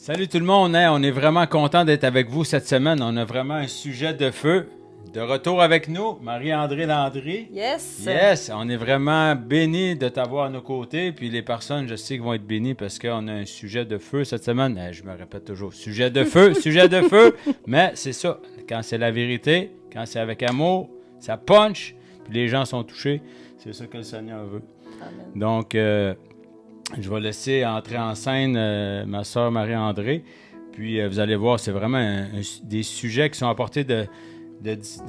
Salut tout le monde, hein? On est vraiment content d'être avec vous cette semaine. On a vraiment un sujet de feu. De retour avec nous, Marie-André Landry. Yes! Yes! On est vraiment bénis de t'avoir à nos côtés. Puis les personnes, je sais, qui vont être bénies parce qu'on a un sujet de feu cette semaine. Je me répète toujours, sujet de feu, sujet de feu. Mais c'est ça, quand c'est la vérité, quand c'est avec amour, ça punch, puis les gens sont touchés. C'est ça que le Seigneur veut. Amen. Donc, je vais laisser entrer en scène ma sœur Marie-André. Puis vous allez voir, c'est vraiment des sujets qui sont apportés de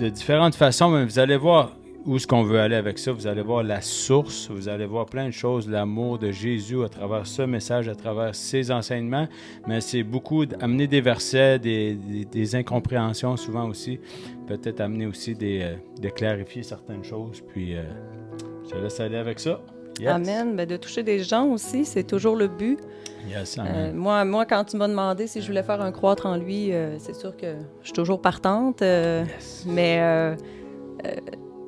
différentes façons, mais vous allez voir où est-ce qu'on veut aller avec ça. Vous allez voir la source, vous allez voir plein de choses, l'amour de Jésus à travers ce message, à travers ses enseignements, mais c'est beaucoup amener des versets, des incompréhensions souvent aussi, peut-être amener aussi de clarifier certaines choses, puis je te laisse aller avec ça. Yes. Amen. Ben, de toucher des gens aussi, c'est toujours le but. Yes, amen. Moi, quand tu m'as demandé si je voulais faire un croître en lui, c'est sûr que je suis toujours partante. Yes. Mais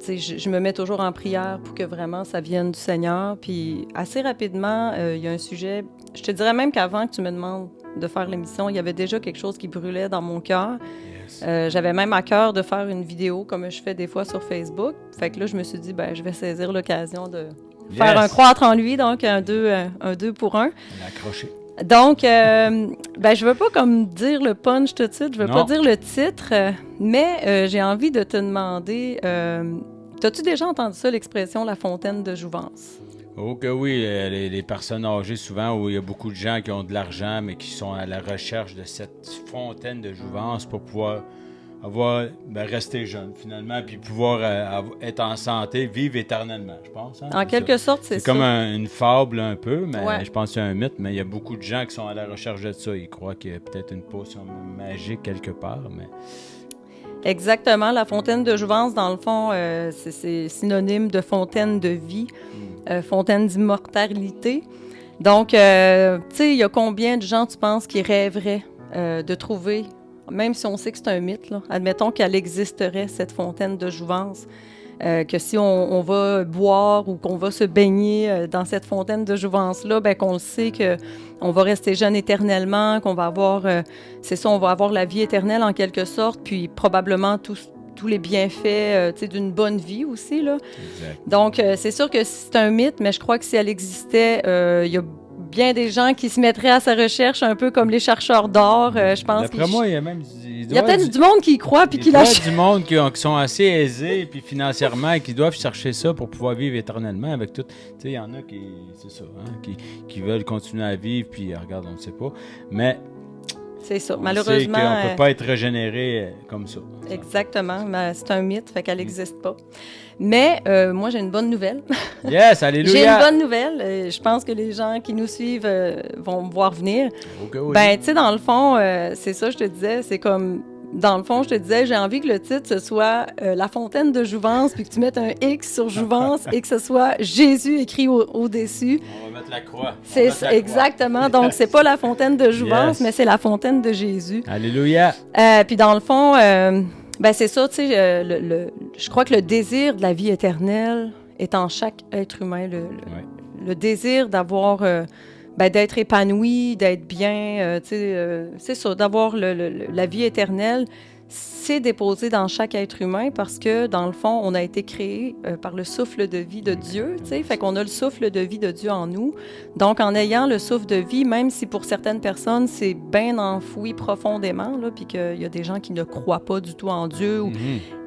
je me mets toujours en prière pour que vraiment ça vienne du Seigneur. Puis assez rapidement, il y a un sujet. Je te dirais même qu'avant que tu me demandes de faire l'émission, il y avait déjà quelque chose qui brûlait dans mon cœur. Yes. J'avais même à cœur de faire une vidéo comme je fais des fois sur Facebook. Fait que là, je me suis dit, je vais saisir l'occasion de faire un croître en lui, donc un deux pour un. On a accroché. Donc, je veux pas comme dire le punch tout de suite, je veux pas dire le titre, mais j'ai envie de te demander, t'as-tu déjà entendu ça, l'expression « la fontaine de jouvence » ? Oh que oui, les personnes âgées, souvent, où il y a beaucoup de gens qui ont de l'argent, mais qui sont à la recherche de cette fontaine de jouvence pour pouvoir rester jeune, finalement, puis pouvoir être en santé, vivre éternellement, je pense. Hein? En quelque sorte, c'est ça. C'est comme une fable un peu, mais je pense que c'est un mythe, mais il y a beaucoup de gens qui sont à la recherche de ça. Ils croient qu'il y a peut-être une potion magique quelque part, mais... Exactement. La fontaine de jouvence, dans le fond, c'est synonyme de fontaine de vie, fontaine d'immortalité. Donc, tu sais, il y a combien de gens, tu penses, qui rêveraient de trouver... Même si on sait que c'est un mythe, là, admettons qu'elle existerait, cette fontaine de jouvence, que si on va boire ou qu'on va se baigner dans cette fontaine de jouvence-là, qu'on le sait qu'on va rester jeune éternellement, qu'on va avoir, on va avoir la vie éternelle en quelque sorte, puis probablement tous les bienfaits d'une bonne vie aussi, là. Exact. Donc, c'est sûr que c'est un mythe, mais je crois que si elle existait, il y a bien des gens qui se mettraient à sa recherche, un peu comme les chercheurs d'or, je pense. D'après moi, il y a même... Il y a peut-être du monde qui y croit puis qui l'achète. Il y a du monde qui sont assez aisés puis financièrement et qui doivent chercher ça pour pouvoir vivre éternellement avec tout. Tu sais, il y en a qui, c'est ça, hein, qui veulent continuer à vivre puis regarde, on ne sait pas. Mais c'est ça. Malheureusement, on ne peut pas être régénéré comme ça. Exactement. Mais c'est un mythe, fait qu'elle n'existe pas. Mais moi, j'ai une bonne nouvelle. Yes, alléluia! J'ai une bonne nouvelle. Je pense que les gens qui nous suivent vont me voir venir. Okay, oui. Tu sais, dans le fond, c'est ça, je te disais, c'est comme... Dans le fond, je te disais, j'ai envie que le titre, ce soit La fontaine de jouvence, puis que tu mettes un X sur jouvence et que ce soit Jésus écrit au-dessus. On va mettre la croix. C'est ça, exactement. Donc, c'est pas la fontaine de jouvence, mais c'est la fontaine de Jésus. Alléluia! Puis dans le fond... c'est ça, tu sais, je crois que le désir de la vie éternelle est en chaque être humain. Le désir d'avoir, d'être épanoui, d'être bien, tu sais, c'est ça, d'avoir la vie éternelle, c'est déposé dans chaque être humain parce que, dans le fond, on a été créé par le souffle de vie de Dieu, tu sais, fait qu'on a le souffle de vie de Dieu en nous. Donc, en ayant le souffle de vie, même si pour certaines personnes, c'est bien enfoui profondément, là, puis qu'il y a des gens qui ne croient pas du tout en Dieu, ou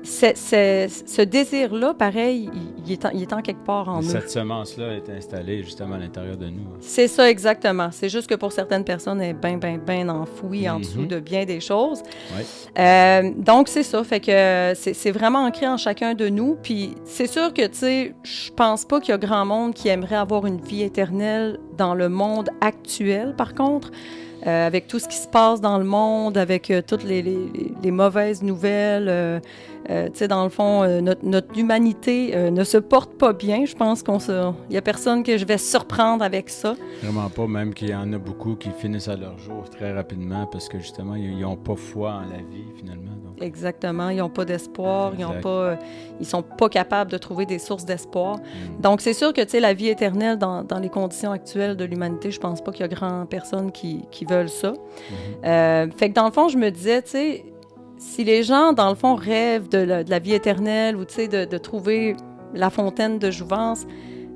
ce désir-là, pareil, il est en quelque part en nous. Cette semence-là est installée justement à l'intérieur de nous. C'est ça, exactement. C'est juste que pour certaines personnes, elle est bien enfouie en dessous de bien des choses. Ouais. Donc, c'est ça. Fait que c'est vraiment ancré en chacun de nous. Puis, c'est sûr que, tu sais, je pense pas qu'il y a grand monde qui aimerait avoir une vie éternelle dans le monde actuel, par contre. Avec tout ce qui se passe dans le monde, avec toutes les mauvaises nouvelles, tu sais, dans le fond, notre humanité ne se porte pas bien. Je pense qu'il n'y a personne que je vais surprendre avec ça. Vraiment pas, même qu'il y en a beaucoup qui finissent à leur jour très rapidement parce que justement, ils n'ont pas foi en la vie, finalement. Donc. Exactement. Ils n'ont pas d'espoir. Ils sont pas capables de trouver des sources d'espoir. Donc, c'est sûr que, tu sais, la vie éternelle, dans les conditions actuelles de l'humanité, je pense pas qu'il y a grand personne qui veulent ça. Fait que, dans le fond, je me disais, tu sais, si les gens, dans le fond, rêvent de la vie éternelle ou, tu sais, de trouver la fontaine de jouvence,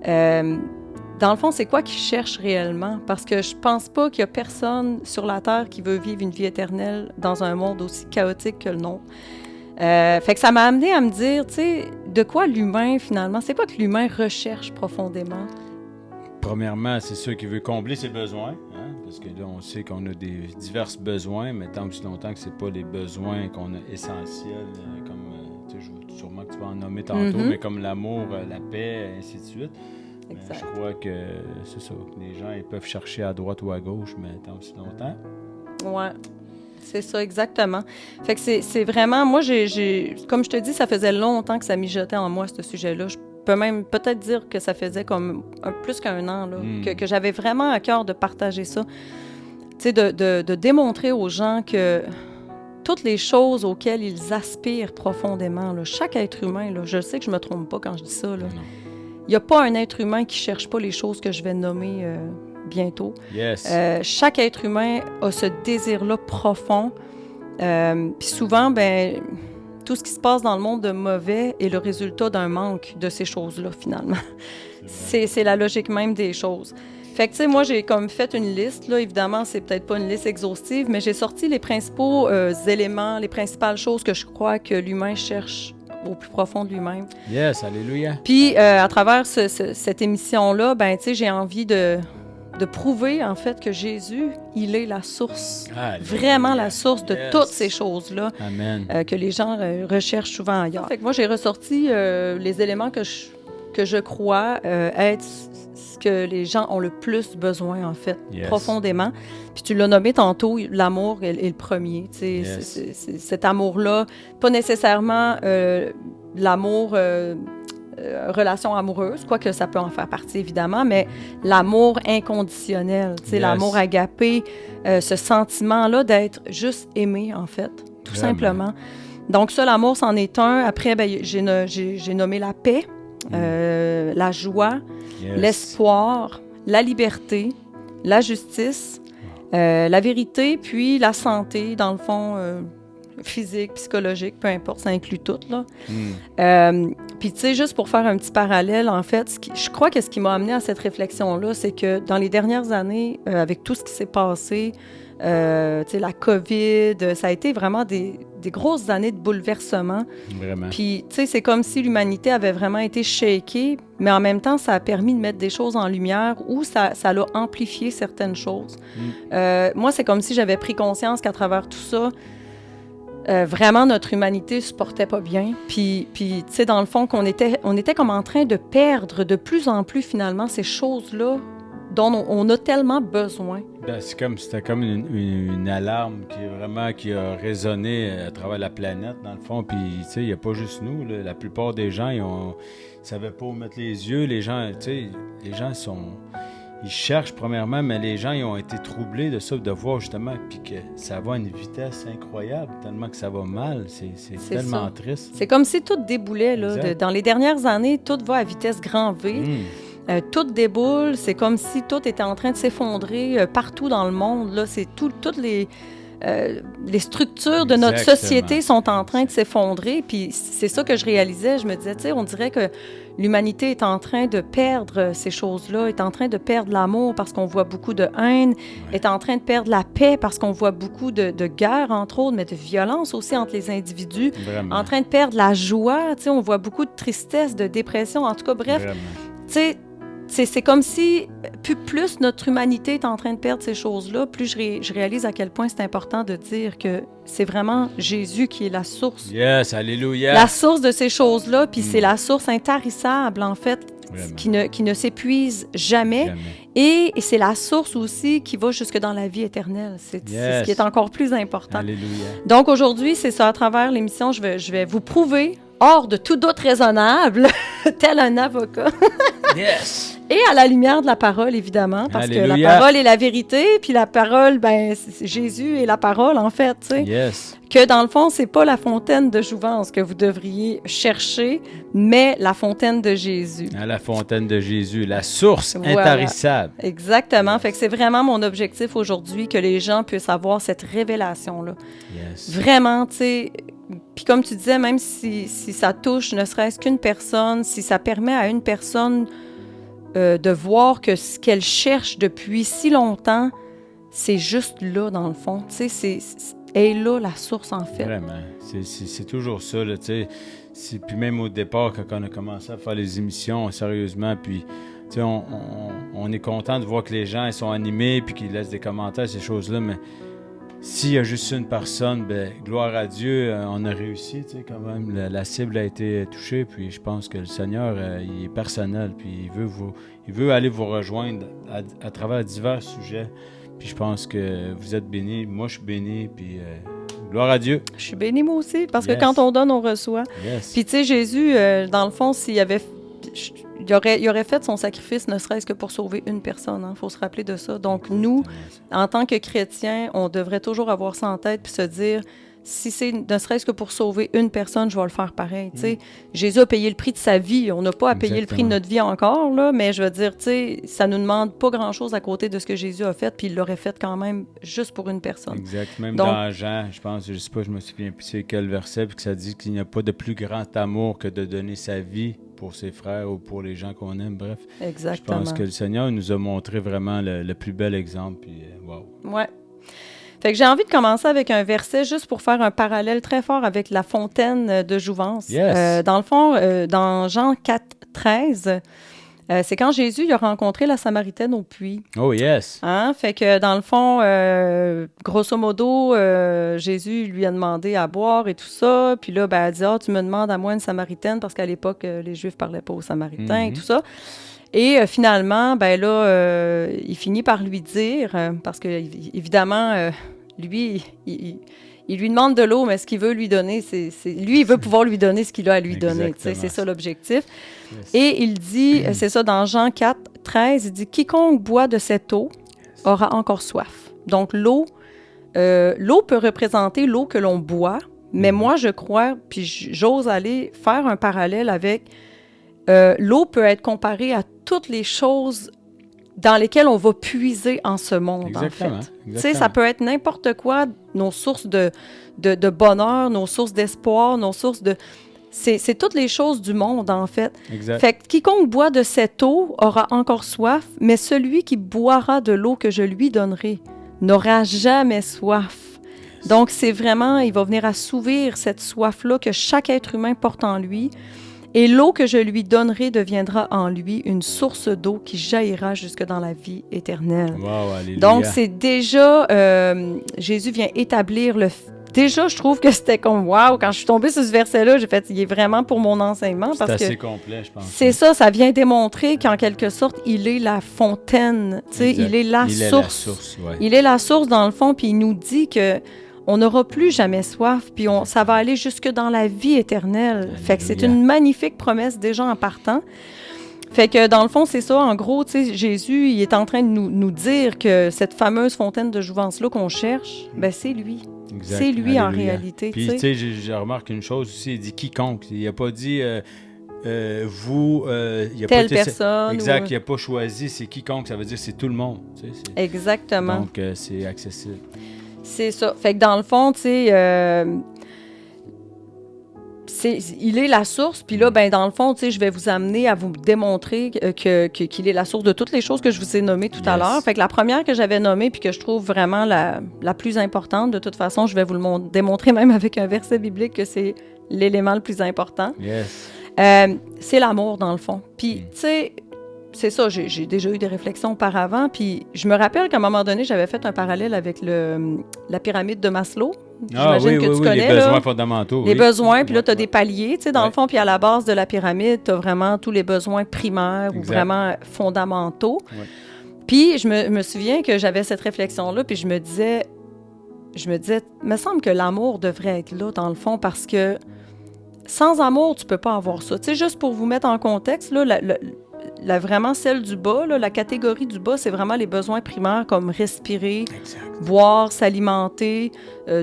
dans le fond, c'est quoi qu'ils cherchent réellement? Parce que je pense pas qu'il y a personne sur la Terre qui veut vivre une vie éternelle dans un monde aussi chaotique que le nôtre. Fait que ça m'a amené à me dire, tu sais, de quoi l'humain, finalement, c'est quoi que l'humain recherche profondément? Premièrement, c'est sûr qu'il veut combler ses besoins, hein? Parce que là, on sait qu'on a des divers besoins, mais tant aussi longtemps que c'est pas les besoins qu'on a essentiels, comme, sûrement que tu vas en nommer tantôt, mais comme l'amour, la paix, ainsi de suite. Je crois que c'est ça. Les gens, ils peuvent chercher à droite ou à gauche, mais tant aussi longtemps. Ouais, c'est ça, exactement. Fait que c'est vraiment... Moi, comme je te dis, ça faisait longtemps que ça mijotait en moi, ce sujet-là. Je peux même peut-être dire que ça faisait comme plus qu'un an, là, que j'avais vraiment à cœur de partager ça. Tu sais, de démontrer aux gens que toutes les choses auxquelles ils aspirent profondément, là, chaque être humain, là, je sais que je me trompe pas quand je dis ça, là. Il n'y a pas un être humain qui ne cherche pas les choses que je vais nommer bientôt. Yes. Chaque être humain a ce désir-là profond. Puis souvent, ben, tout ce qui se passe dans le monde de mauvais est le résultat d'un manque de ces choses-là, finalement. C'est la logique même des choses. Fait que, tu sais, moi, j'ai comme fait une liste. Là, évidemment, c'est peut-être pas une liste exhaustive, mais j'ai sorti les principaux éléments, les principales choses que je crois que l'humain cherche au plus profond de lui-même. Yes, alléluia. Puis, à travers cette émission-là, ben, tu sais, j'ai envie de prouver, en fait, que Jésus, il est la source, vraiment la source de toutes ces choses-là. Amen. Que les gens recherchent souvent ailleurs. Fait que moi, j'ai ressorti les éléments que je crois être ce que les gens ont le plus besoin, en fait, profondément. Puis tu l'as nommé tantôt, l'amour est le premier. Tu sais, c'est cet amour-là, pas nécessairement l'amour, relation amoureuse, quoique ça peut en faire partie, évidemment, mais l'amour inconditionnel, tu sais, l'amour agapé, ce sentiment-là d'être juste aimé, en fait, tout simplement. Donc ça, l'amour, c'en est un. Après, ben, j'ai nommé la paix, la joie, l'espoir, la liberté, la justice, la vérité, puis la santé, dans le fond, physique, psychologique, peu importe, ça inclut tout, là. Puis, tu sais, juste pour faire un petit parallèle, en fait, je crois que ce qui m'a amené à cette réflexion-là, c'est que dans les dernières années, avec tout ce qui s'est passé, tu sais, la COVID, ça a été vraiment des grosses années de bouleversement. Vraiment. Puis, tu sais, c'est comme si l'humanité avait vraiment été shakée, mais en même temps, ça a permis de mettre des choses en lumière ou ça l'a amplifié certaines choses. Moi, c'est comme si j'avais pris conscience qu'à travers tout ça, vraiment, notre humanité se portait pas bien. Puis tu sais, dans le fond, on était comme en train de perdre de plus en plus, finalement, ces choses-là dont on a tellement besoin. Ben, c'était comme une alarme qui a résonné à travers la planète, dans le fond. Puis, tu sais, il n'y a pas juste nous. Là. La plupart des gens, ils savaient pas où mettre les yeux. Les gens, tu sais, ils cherchent premièrement, mais les gens, ils ont été troublés de ça, de voir justement, puis que ça va à une vitesse incroyable, tellement que ça va mal. C'est tellement triste. C'est comme si tout déboulait, là. Dans les dernières années, tout va à vitesse grand V. Tout déboule. C'est comme si tout était en train de s'effondrer partout dans le monde. Là, c'est toutes les structures de notre société sont en train de s'effondrer. Puis c'est ça que je réalisais. Je me disais, tu sais, on dirait que l'humanité est en train de perdre ces choses-là, est en train de perdre l'amour parce qu'on voit beaucoup de haine, est en train de perdre la paix parce qu'on voit beaucoup de guerre, entre autres, mais de violence aussi entre les individus. Vraiment. En train de perdre la joie, tu sais, on voit beaucoup de tristesse, de dépression, en tout cas, bref. Tu sais, c'est comme si plus notre humanité est en train de perdre ces choses-là, plus je réalise à quel point c'est important de dire que c'est vraiment Jésus qui est la source. Yes, alléluia. La source de ces choses-là, puis c'est la source intarissable, en fait, qui ne s'épuise jamais Et c'est la source aussi qui va jusque dans la vie éternelle. C'est ce qui est encore plus important. Alléluia. Donc aujourd'hui, c'est ça, à travers l'émission, je vais vous prouver, hors de tout doute raisonnable, tel un avocat. Yes! Et à la lumière de la parole, évidemment, parce Alléluia. que la parole est la vérité, puis la parole, ben, Jésus est la parole, en fait, tu sais. Yes. Que dans le fond, c'est pas la fontaine de jouvence que vous devriez chercher, mais la fontaine de Jésus. À la fontaine de Jésus, la source Voilà. intarissable. Exactement. Fait que c'est vraiment mon objectif aujourd'hui, que les gens puissent avoir cette révélation-là. Yes. Vraiment, tu sais. Puis comme tu disais, même si ça touche ne serait-ce qu'une personne, si ça permet à une personne de voir que ce qu'elle cherche depuis si longtemps, c'est juste là, dans le fond. Tu sais, est là la source, en fait. Vraiment. C'est toujours ça, là, tu sais. Puis même au départ, quand on a commencé à faire les émissions, sérieusement, puis, tu sais, on est content de voir que les gens, ils sont animés, puis qu'ils laissent des commentaires, ces choses-là, mais s'il y a juste une personne, ben gloire à Dieu, on a réussi, tu sais, quand même. La cible a été touchée, puis je pense que le Seigneur, il est personnel, puis il veut aller vous rejoindre à travers divers sujets. Puis je pense que vous êtes bénis, moi je suis béni, puis gloire à Dieu. Je suis bénie, moi aussi, parce Yes. que quand on donne, on reçoit. Yes. Puis tu sais, Jésus, dans le fond, il aurait fait son sacrifice ne serait-ce que pour sauver une personne. Il faut se rappeler de ça. Donc nous, en tant que chrétiens, on devrait toujours avoir ça en tête puis se dire, si c'est ne serait-ce que pour sauver une personne, je vais le faire pareil. Tu sais, Jésus a payé le prix de sa vie. On n'a pas à payer le prix de notre vie encore, là, mais je veux dire, tu sais, ça nous demande pas grand-chose à côté de ce que Jésus a fait, puis il l'aurait fait quand même juste pour une personne. Exact. Même Donc, dans Jean, je pense, je sais pas, je me souviens plus c'est quel verset, puis que ça dit qu'il n'y a pas de plus grand amour que de donner sa vie pour ses frères ou pour les gens qu'on aime. Bref, exactement. je pense que le Seigneur nous a montré vraiment le plus bel exemple. Puis, wow. Ouais. Fait que j'ai envie de commencer avec un verset juste pour faire un parallèle très fort avec la fontaine de jouvence. Yes. Dans le fond, dans Jean 4, 13, c'est quand Jésus il a rencontré la Samaritaine au puits. Oh yes. Hein? Fait que dans le fond, grosso modo, Jésus lui a demandé à boire et tout ça. Puis là, ben, elle dit, « Ah, tu me demandes à moi une Samaritaine » parce qu'à l'époque, les Juifs parlaient pas aux Samaritains et tout ça. Et finalement, ben là, il finit par lui dire, parce que évidemment, lui, il lui demande de l'eau, mais ce qu'il veut lui donner, lui, il veut pouvoir lui donner ce qu'il a à lui donner. C'est ça l'objectif. Yes. Et il dit, c'est ça dans Jean 4, 13, il dit, « Quiconque boit de cette eau aura encore soif. » Donc l'eau peut représenter l'eau que l'on boit, mais moi, je crois, puis j'ose aller faire un parallèle avec l'eau peut être comparée à toutes les choses dans lesquelles on va puiser en ce monde, exactement, en fait. Tu sais, ça peut être n'importe quoi, nos sources de bonheur, nos sources d'espoir, nos sources de... C'est toutes les choses du monde, en fait. Exact. Fait que quiconque boit de cette eau aura encore soif, mais celui qui boira de l'eau que je lui donnerai n'aura jamais soif. Donc, c'est vraiment, il va venir assouvir cette soif-là que chaque être humain porte en lui. Et l'eau que je lui donnerai deviendra en lui une source d'eau qui jaillira jusque dans la vie éternelle. Wow, alléluia. Donc, c'est déjà, Jésus vient établir le... Déjà, je trouve que c'était comme, wow, quand je suis tombée sur ce verset-là, j'ai fait, il est vraiment pour mon enseignement. C'est assez complet, je pense. C'est ça vient démontrer qu'en quelque sorte, il est la fontaine, tu sais, il est la source. Ouais. Il est la source, dans le fond, puis il nous dit que on n'aura plus jamais soif, puis ça va aller jusque dans la vie éternelle. Alléluia. Fait que c'est une magnifique promesse déjà en partant. Fait que dans le fond, c'est ça. En gros, tu sais, Jésus, il est en train de nous dire que cette fameuse fontaine de jouvence-là qu'on cherche, ben c'est lui. Exact. C'est lui Alléluia. En réalité. Puis, tu sais, je remarque une chose aussi, il dit quiconque. Il n'a pas dit vous, il a telle pas été, personne. Exact, il n'a pas choisi, c'est quiconque, ça veut dire c'est tout le monde. Tu sais, exactement. Donc, c'est accessible. C'est ça. Fait que dans le fond, tu sais, il est la source. Puis là, ben dans le fond, tu sais, je vais vous amener à vous démontrer qu'il est la source de toutes les choses que je vous ai nommées tout à l'heure. Fait que la première que j'avais nommée, puis que je trouve vraiment la plus importante, de toute façon, je vais vous le démontrer même avec un verset biblique que c'est l'élément le plus important. Yes. C'est l'amour, dans le fond. Puis, tu sais... C'est ça, j'ai déjà eu des réflexions auparavant, puis je me rappelle qu'à un moment donné, j'avais fait un parallèle avec la pyramide de Maslow. J'imagine que tu connais, les besoins fondamentaux. Les besoins, puis là, tu as des paliers, tu sais, dans le fond, puis à la base de la pyramide, tu as vraiment tous les besoins primaires ou vraiment fondamentaux. Puis, je me souviens que j'avais cette réflexion-là, puis je me disais, me semble que l'amour devrait être là, dans le fond, parce que sans amour, tu peux pas avoir ça. Tu sais, juste pour vous mettre en contexte, là, vraiment celle du bas, là, la catégorie du bas, c'est vraiment les besoins primaires comme respirer, boire, s'alimenter,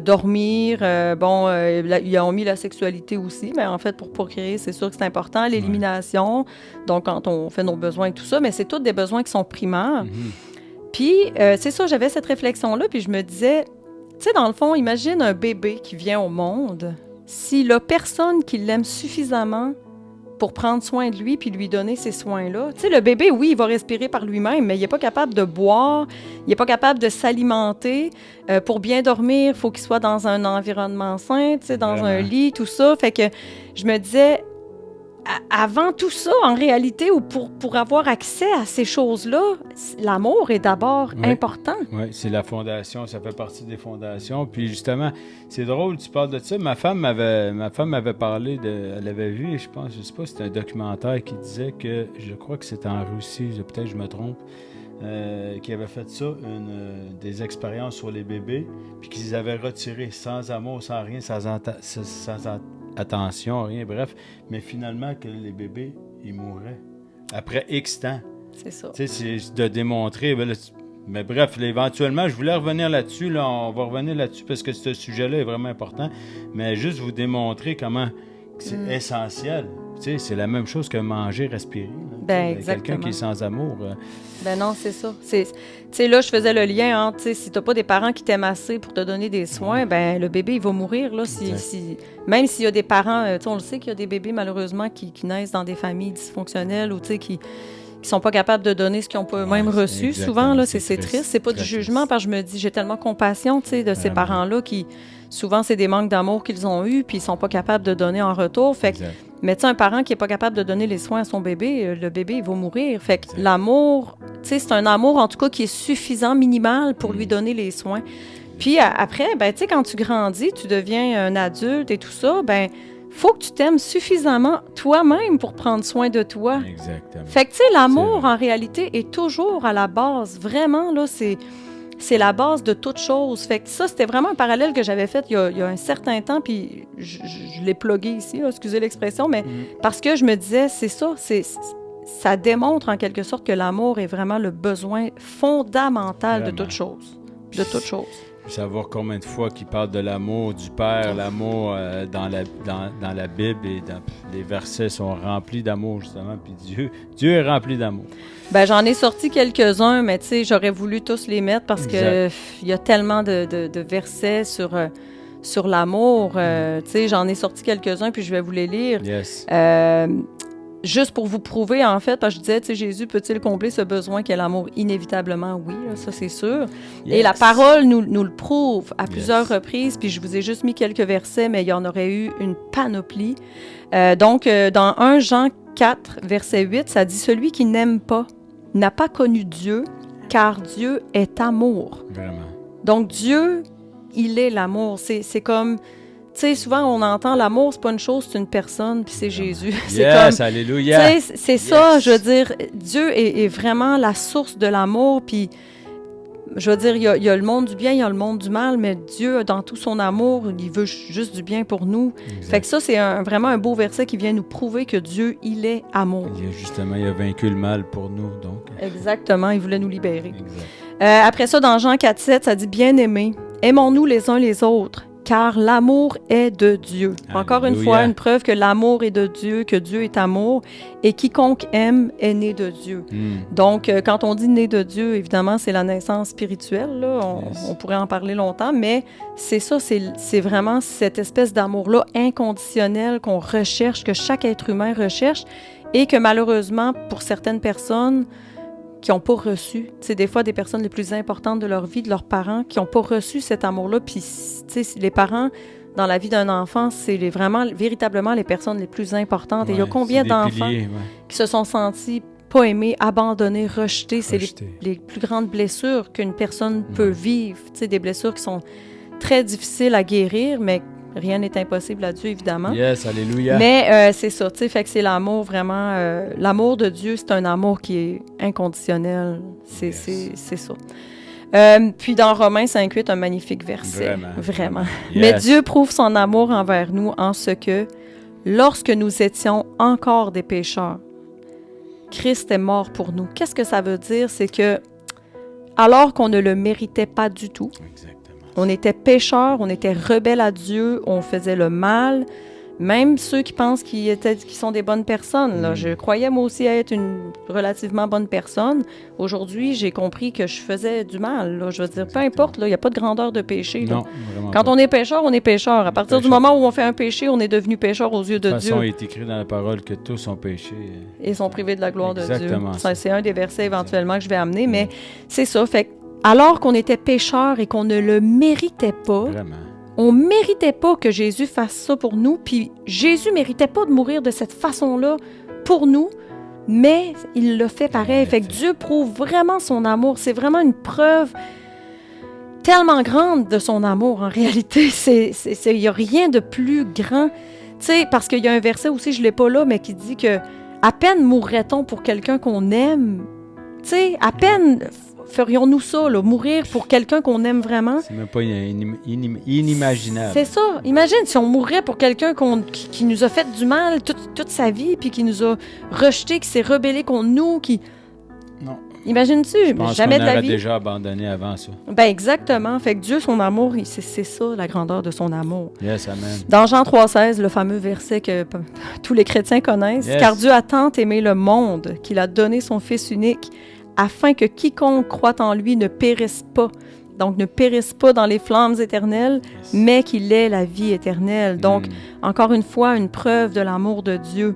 dormir. Ils ont mis la sexualité aussi, mais en fait, pour procréer, c'est sûr que c'est important. L'élimination, donc quand on fait nos besoins et tout ça, mais c'est tous des besoins qui sont primaires. Puis, c'est ça, j'avais cette réflexion-là, puis je me disais, tu sais, dans le fond, imagine un bébé qui vient au monde, s'il n'a personne qui l'aime suffisamment pour prendre soin de lui puis lui donner ces soins-là. Tu sais, le bébé, oui, il va respirer par lui-même, mais il n'est pas capable de boire, il n'est pas capable de s'alimenter. Pour bien dormir, il faut qu'il soit dans un environnement sain, tu sais, dans un lit, tout ça. Fait que je me disais, avant tout ça, en réalité, ou pour avoir accès à ces choses-là, l'amour est d'abord important. Oui, c'est la fondation, ça fait partie des fondations. Puis justement, c'est drôle, tu parles de ça. Ma femme m'avait parlé elle avait vu, je sais pas, c'était un documentaire qui disait que, je crois que c'était en Russie, peut-être je me trompe, qui avait fait ça, des expériences sur les bébés, puis qu'ils avaient retiré sans amour, sans rien, sans attention, rien, bref. Mais finalement, que les bébés, ils mouraient après X temps. C'est ça. Tu sais, c'est de démontrer. Mais bref, éventuellement, je voulais revenir là-dessus. Là, on va revenir là-dessus parce que ce sujet-là est vraiment important. Mais juste vous démontrer comment c'est essentiel. Tu sais, c'est la même chose que manger, respirer. Exactement. Quelqu'un qui est sans amour. Ben non, c'est ça. Tu sais, là, je faisais le lien entre, tu sais, si t'as pas des parents qui t'aiment assez pour te donner des soins, ben le bébé, il va mourir, là. Même s'il y a des parents, tu sais, on le sait qu'il y a des bébés, malheureusement, qui naissent dans des familles dysfonctionnelles ou, tu sais, qui sont pas capables de donner ce qu'ils ont pas eux-mêmes reçu. Souvent, là, c'est triste. C'est pas du jugement, parce que je me dis, j'ai tellement compassion, tu sais, de ces parents-là qui, souvent, c'est des manques d'amour qu'ils ont eus, puis ils sont pas capables de donner en retour. Fait que, mais tu sais, un parent qui est pas capable de donner les soins à son bébé, le bébé, il va mourir. Fait que l'amour, tu sais, c'est un amour, en tout cas, qui est suffisant, minimal, pour lui donner les soins. Puis après, ben, tu sais, quand tu grandis, tu deviens un adulte et tout ça, ben, faut que tu t'aimes suffisamment toi-même pour prendre soin de toi. Exactement. Fait que, tu sais, l'amour, en réalité, est toujours à la base. Vraiment, là, c'est la base de toute chose. Fait que ça, c'était vraiment un parallèle que j'avais fait il y a un certain temps, puis je l'ai plugué ici, là, excusez l'expression, mais parce que je me disais, c'est ça, ça démontre en quelque sorte que l'amour est vraiment le besoin fondamental vraiment. De toute chose. De toute chose. Savoir combien de fois qu'il parle de l'amour du Père, l'amour dans la Bible, et les versets sont remplis d'amour, justement, puis Dieu est rempli d'amour. Ben, j'en ai sorti quelques-uns, mais tu sais, j'aurais voulu tous les mettre parce que il y a tellement de versets sur l'amour. Tu sais, j'en ai sorti quelques-uns, puis je vais vous les lire. Yes. Juste pour vous prouver, en fait, parce que je disais, tu sais, Jésus peut-il combler ce besoin qu'est l'amour? Inévitablement, oui, là, ça c'est sûr. Yes. Et la parole nous le prouve à plusieurs reprises, puis je vous ai juste mis quelques versets, mais il y en aurait eu une panoplie. Donc, dans 1 Jean 4, verset 8, ça dit « Celui qui n'aime pas n'a pas connu Dieu, car Dieu est amour. » Vraiment. Donc, Dieu, il est l'amour. C'est comme... Tu sais, souvent, on entend l'amour, c'est pas une chose, c'est une personne, puis c'est Jésus. Yes, alléluia! Tu sais, c'est ça, je veux dire, Dieu est vraiment la source de l'amour, puis je veux dire, il y a le monde du bien, il y a le monde du mal, mais Dieu, dans tout son amour, il veut juste du bien pour nous. Exact. Fait que ça, c'est vraiment un beau verset qui vient nous prouver que Dieu, il est amour. Justement, il a vaincu le mal pour nous, donc. Exactement, il voulait nous libérer. Après ça, dans Jean 4,7, ça dit « Bien-aimés, aimons-nous les uns les autres. » Car l'amour est de Dieu. Alléluia. Encore une fois, une preuve que l'amour est de Dieu, que Dieu est amour, et quiconque aime est né de Dieu. Donc, quand on dit né de Dieu, évidemment, c'est la naissance spirituelle, là. On pourrait en parler longtemps, mais c'est ça, c'est vraiment cette espèce d'amour-là inconditionnel qu'on recherche, que chaque être humain recherche, et que malheureusement, pour certaines personnes, qui n'ont pas reçu, tu sais, des fois, des personnes les plus importantes de leur vie, de leurs parents, qui n'ont pas reçu cet amour-là. Puis, tu sais, les parents, dans la vie d'un enfant, c'est véritablement les personnes les plus importantes. Et il y a combien d'enfants qui se sont sentis pas aimés, abandonnés, rejetés? C'est les plus grandes blessures qu'une personne peut vivre. Tu sais, des blessures qui sont très difficiles à guérir, mais Rien n'est impossible à Dieu, évidemment. Yes, alléluia. Mais c'est ça, tu sais, fait que c'est l'amour vraiment... l'amour de Dieu, c'est un amour qui est inconditionnel. C'est ça. Puis dans Romains 5,8, un magnifique verset. Vraiment. Yes. Mais Dieu prouve son amour envers nous en ce que, lorsque nous étions encore des pécheurs, Christ est mort pour nous. Qu'est-ce que ça veut dire? C'est que, alors qu'on ne le méritait pas du tout, on était pécheurs, on était rebelles à Dieu, on faisait le mal. Même ceux qui pensent qu'ils sont des bonnes personnes. Là. Je croyais moi aussi être une relativement bonne personne. Aujourd'hui, j'ai compris que je faisais du mal. Là. Je veux dire, peu importe, il n'y a pas de grandeur de péché. Là. Non, vraiment Quand pas. on est pécheur, on est pécheur. À partir du moment où on fait un péché, on est devenu pécheur aux yeux de toute façon, Dieu. il est écrit dans la parole que tous ont péché. Et sont privés de la gloire de Dieu. Exactement. C'est un des versets éventuellement que je vais amener, mais c'est ça. Fait alors qu'on était pécheurs et qu'on ne le méritait pas, Vraiment. on ne méritait pas que Jésus fasse ça pour nous, puis Jésus ne méritait pas de mourir de cette façon-là pour nous, mais il l'a fait pareil. Fait que Dieu prouve vraiment son amour. C'est vraiment une preuve tellement grande de son amour, en réalité. Il n'y a rien de plus grand. Tu sais, parce qu'il y a un verset aussi, je ne l'ai pas là, mais qui dit que à peine mourrait-on pour quelqu'un qu'on aime. Tu sais, à peine ferions-nous ça, là, mourir pour quelqu'un qu'on aime vraiment. C'est même pas inimaginable. C'est ça. Imagine si on mourrait pour quelqu'un qui nous a fait du mal toute sa vie, puis qui nous a rejetés, qui s'est rebellé contre nous, qui... Non. Imagines-tu? Je pense Jamais qu'on de la aurait vie. déjà abandonné avant ça. Ben exactement. Fait que Dieu, son amour, c'est ça, la grandeur de son amour. Yes, amen. Dans Jean 3,16, le fameux verset que tous les chrétiens connaissent, Yes. Car Dieu a tant aimé le monde qu'il a donné son Fils unique, afin que quiconque croit en lui ne périsse pas. Donc, ne périsse pas dans les flammes éternelles, mais qu'il ait la vie éternelle. Donc, encore une fois, une preuve de l'amour de Dieu.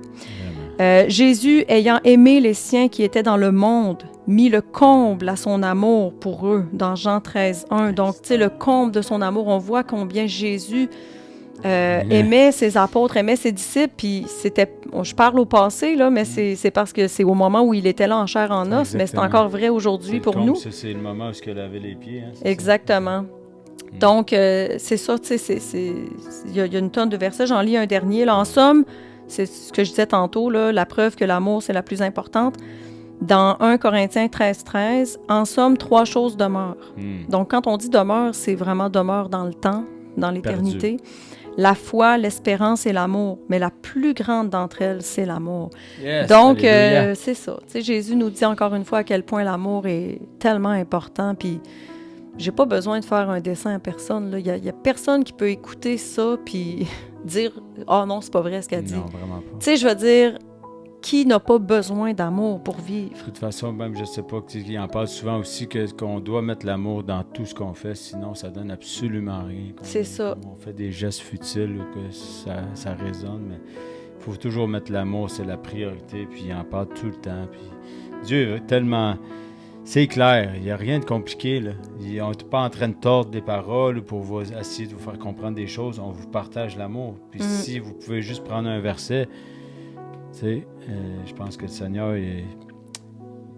Jésus, ayant aimé les siens qui étaient dans le monde, mis le comble à son amour pour eux, dans Jean 13,1. Donc, tu sais, le comble de son amour, on voit combien Jésus aimait ses apôtres, aimait ses disciples, puis c'était, je parle au passé, là, mais c'est parce que c'est au moment où il était là en chair en os, mais c'est encore vrai aujourd'hui pour nous. C'est le moment où il lavait les pieds. Hein, exactement. Ça. Donc, c'est ça, tu sais, il y a une tonne de versets, j'en lis un dernier. Là, en somme, c'est ce que je disais tantôt, là, la preuve que l'amour, c'est la plus importante. Dans 1 Corinthiens 13,13, en somme, 3 choses demeurent. Donc, quand on dit demeure, c'est vraiment demeure dans le temps, dans l'éternité. La foi, l'espérance et l'amour. Mais la plus grande d'entre elles, c'est l'amour. Yes, donc, c'est ça. Tu sais, Jésus nous dit encore une fois à quel point l'amour est tellement important. Puis, j'ai pas besoin de faire un dessin à personne. Il y a personne qui peut écouter ça puis dire « Ah non, c'est pas vrai ce qu'elle dit. » Non, vraiment pas. Tu sais, je veux dire, qui n'a pas besoin d'amour pour vivre? De toute façon, même, je sais pas, il en parle souvent aussi qu'on doit mettre l'amour dans tout ce qu'on fait, sinon ça donne absolument rien. C'est ça. On fait des gestes futiles ou que ça résonne, mais il faut toujours mettre l'amour, c'est la priorité, puis il en parle tout le temps. Puis Dieu est tellement... C'est clair, il n'y a rien de compliqué, là. On n'est pas en train de tordre des paroles pour vous essayer de vous faire comprendre des choses, on vous partage l'amour. Puis si vous pouvez juste prendre un verset... Tu sais, je pense que le Seigneur,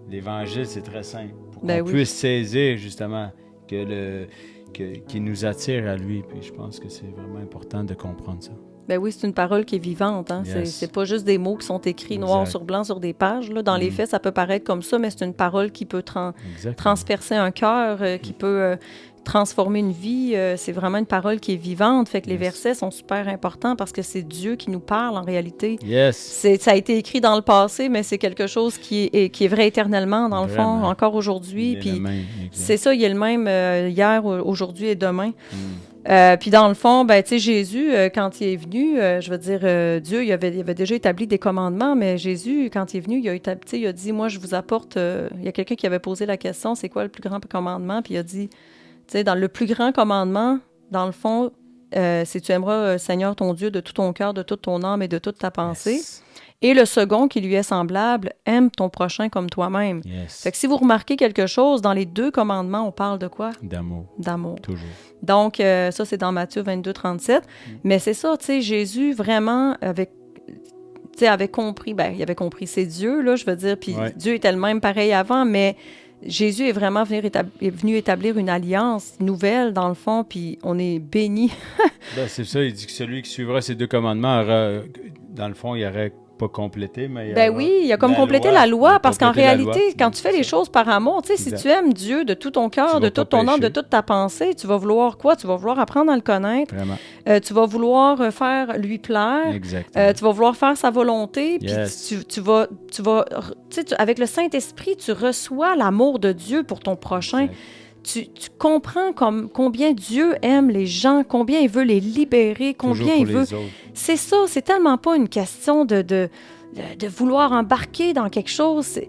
l'Évangile, c'est très simple. Pour qu'on puisse saisir, justement, qu'il nous attire à lui. Puis je pense que c'est vraiment important de comprendre ça. Ben oui, c'est une parole qui est vivante. Hein? Yes. C'est pas juste des mots qui sont écrits noir sur blanc sur des pages. Là. Dans les faits, ça peut paraître comme ça, mais c'est une parole qui peut transpercer un cœur, qui peut... transformer une vie, c'est vraiment une parole qui est vivante. Fait que les versets sont super importants parce que c'est Dieu qui nous parle en réalité. Yes. Ça a été écrit dans le passé, mais c'est quelque chose qui est vrai éternellement, dans le fond, encore aujourd'hui. Puis c'est ça, il est le même hier, aujourd'hui et demain. Puis dans le fond, ben, tu sais, Jésus, quand il est venu, je veux dire, Dieu, il avait déjà établi des commandements, mais Jésus, quand il est venu, il a dit, moi, je vous apporte... il y a quelqu'un qui avait posé la question, c'est quoi le plus grand commandement? Puis il a dit... Tu sais, dans le plus grand commandement, dans le fond, c'est tu aimeras Seigneur ton Dieu de tout ton cœur, de toute ton âme et de toute ta pensée. Yes. Et le second qui lui est semblable, aime ton prochain comme toi-même. Yes. Fait que si vous remarquez quelque chose, dans les 2 commandements, on parle de quoi? D'amour. D'amour. Toujours. Donc, ça, c'est dans Matthieu 22, 37. Mais c'est ça, tu sais, Jésus, vraiment, avait compris, il avait compris, c'est Dieu, là, je veux dire, puis Dieu était le même pareil avant, mais Jésus est vraiment venu établir une alliance nouvelle, dans le fond, puis on est bénis. C'est ça, il dit que celui qui suivra ces 2 commandements aura, dans le fond, il aurait pas complété, mais il a comme complété la loi, parce qu'en réalité, quand tu fais les choses par amour, tu sais, si tu aimes Dieu de tout ton cœur, de toute ton âme, de toute ta pensée, tu vas vouloir quoi? Tu vas vouloir apprendre à le connaître. Vraiment. Tu vas vouloir faire lui plaire. Exactement. Tu vas vouloir faire sa volonté. Puis tu vas avec le Saint-Esprit, tu reçois l'amour de Dieu pour ton prochain. Tu comprends combien Dieu aime les gens, combien il veut les libérer, combien il veut... C'est ça, c'est tellement pas une question de vouloir embarquer dans quelque chose. Tu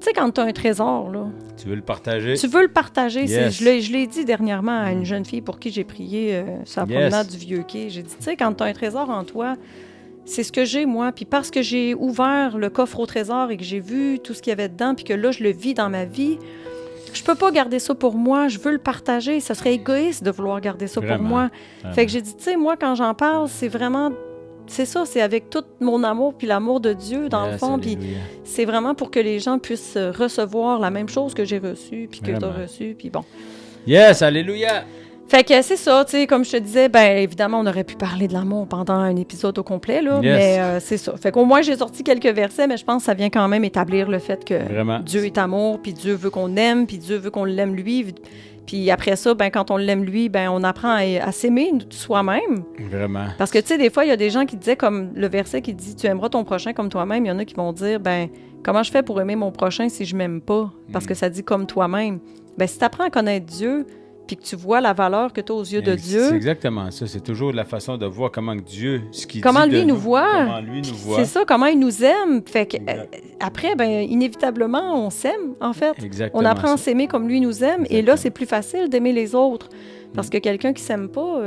sais, quand tu as un trésor, là... Tu veux le partager. Tu veux le partager. Yes. Je l'ai dit dernièrement à une jeune fille pour qui j'ai prié sur la promenade du Vieux-Quai. J'ai dit, tu sais, quand tu as un trésor en toi, c'est ce que j'ai, moi. Puis parce que j'ai ouvert le coffre au trésor et que j'ai vu tout ce qu'il y avait dedans, puis que là, je le vis dans ma vie... Je peux pas garder ça pour moi, je veux le partager. Ce serait égoïste de vouloir garder ça pour moi. Fait que j'ai dit, tu sais, moi, quand j'en parle, c'est vraiment... C'est ça, c'est avec tout mon amour puis l'amour de Dieu, dans le fond. Puis c'est vraiment pour que les gens puissent recevoir la même chose que j'ai reçue puis que tu as reçu. Puis bon. Yes, alléluia! Fait que c'est ça, tu sais, comme je te disais, bien évidemment, on aurait pu parler de l'amour pendant un épisode au complet, là, mais c'est ça. Fait qu'au moins, j'ai sorti quelques versets, mais je pense que ça vient quand même établir le fait que Dieu est amour, puis Dieu veut qu'on aime, puis Dieu veut qu'on l'aime lui. Puis après ça, ben quand on l'aime lui, ben on apprend à s'aimer soi-même. Vraiment. Parce que, tu sais, des fois, il y a des gens qui disaient, comme le verset qui dit « Tu aimeras ton prochain comme toi-même », il y en a qui vont dire « Ben, comment je fais pour aimer mon prochain si je m'aime pas? » Parce que ça dit « comme toi-même ». Ben si tu apprends à connaître Dieu, puis que tu vois la valeur que tu as aux yeux de Dieu. C'est exactement ça. C'est toujours la façon de voir comment Dieu, ce qu'il comment dit lui de nous voit. Comment lui nous voit. C'est ça, comment il nous aime. Fait que, après, ben, inévitablement, on s'aime, en fait. Exactement. On apprend à s'aimer comme lui nous aime. Exactement. Et là, c'est plus facile d'aimer les autres. Parce que quelqu'un qui s'aime pas...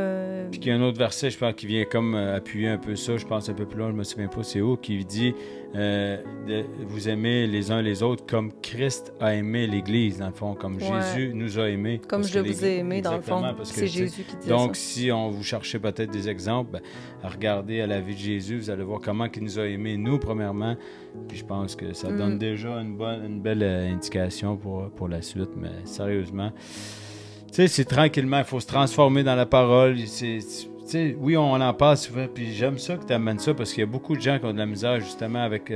Puis qu'il y a un autre verset, je pense, qui vient comme appuyer un peu ça. Je pense un peu plus loin, je me souviens pas c'est où, qui dit de vous aimer les uns les autres comme Christ a aimé l'Église, dans le fond, comme Jésus nous a aimés. Comme je vous ai aimé, dans le fond. C'est Jésus qui dit ça. Donc, si on vous cherchez peut-être des exemples, ben, à regarder à la vie de Jésus, vous allez voir comment il nous a aimés, nous, premièrement. Puis je pense que ça donne déjà une belle indication pour la suite. Mais sérieusement... Tu sais, c'est tranquillement, il faut se transformer dans la parole. Oui, on en parle souvent, puis j'aime ça que tu amènes ça, parce qu'il y a beaucoup de gens qui ont de la misère, justement, avec...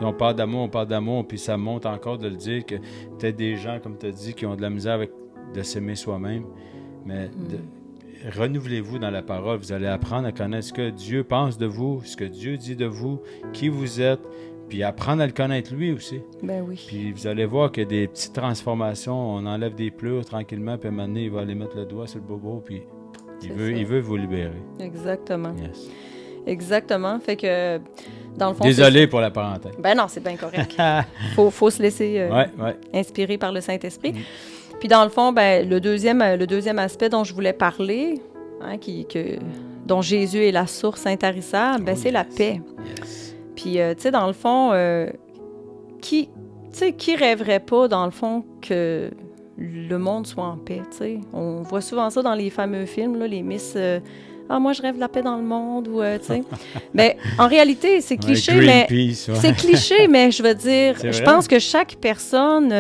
on parle d'amour, puis ça monte encore de le dire, que peut-être des gens, comme tu as dit, qui ont de la misère avec de s'aimer soi-même. Mais renouvelez-vous dans la parole. Vous allez apprendre à connaître ce que Dieu pense de vous, ce que Dieu dit de vous, qui vous êtes, puis apprendre à le connaître lui aussi. Ben oui. Puis vous allez voir qu'il y a des petites transformations. On enlève des pleurs tranquillement, puis à un moment donné, il va aller mettre le doigt sur le bobo, puis il veut vous libérer. Exactement. Yes. Exactement. Fait que, dans le fond... Désolé pour la parenthèse. Ben non, c'est bien correct. Faut se laisser inspirer par le Saint-Esprit. Puis dans le fond, ben, le deuxième aspect dont je voulais parler, dont Jésus est la source intarissable, ben, c'est la paix. Yes. Puis, tu sais, dans le fond, qui rêverait pas, dans le fond, que le monde soit en paix, tu sais? On voit souvent ça dans les fameux films, là, les Miss... moi, je rêve de la paix dans le monde, ou, tu sais. Mais en réalité, c'est cliché, c'est cliché, mais je veux dire, je pense que chaque personne...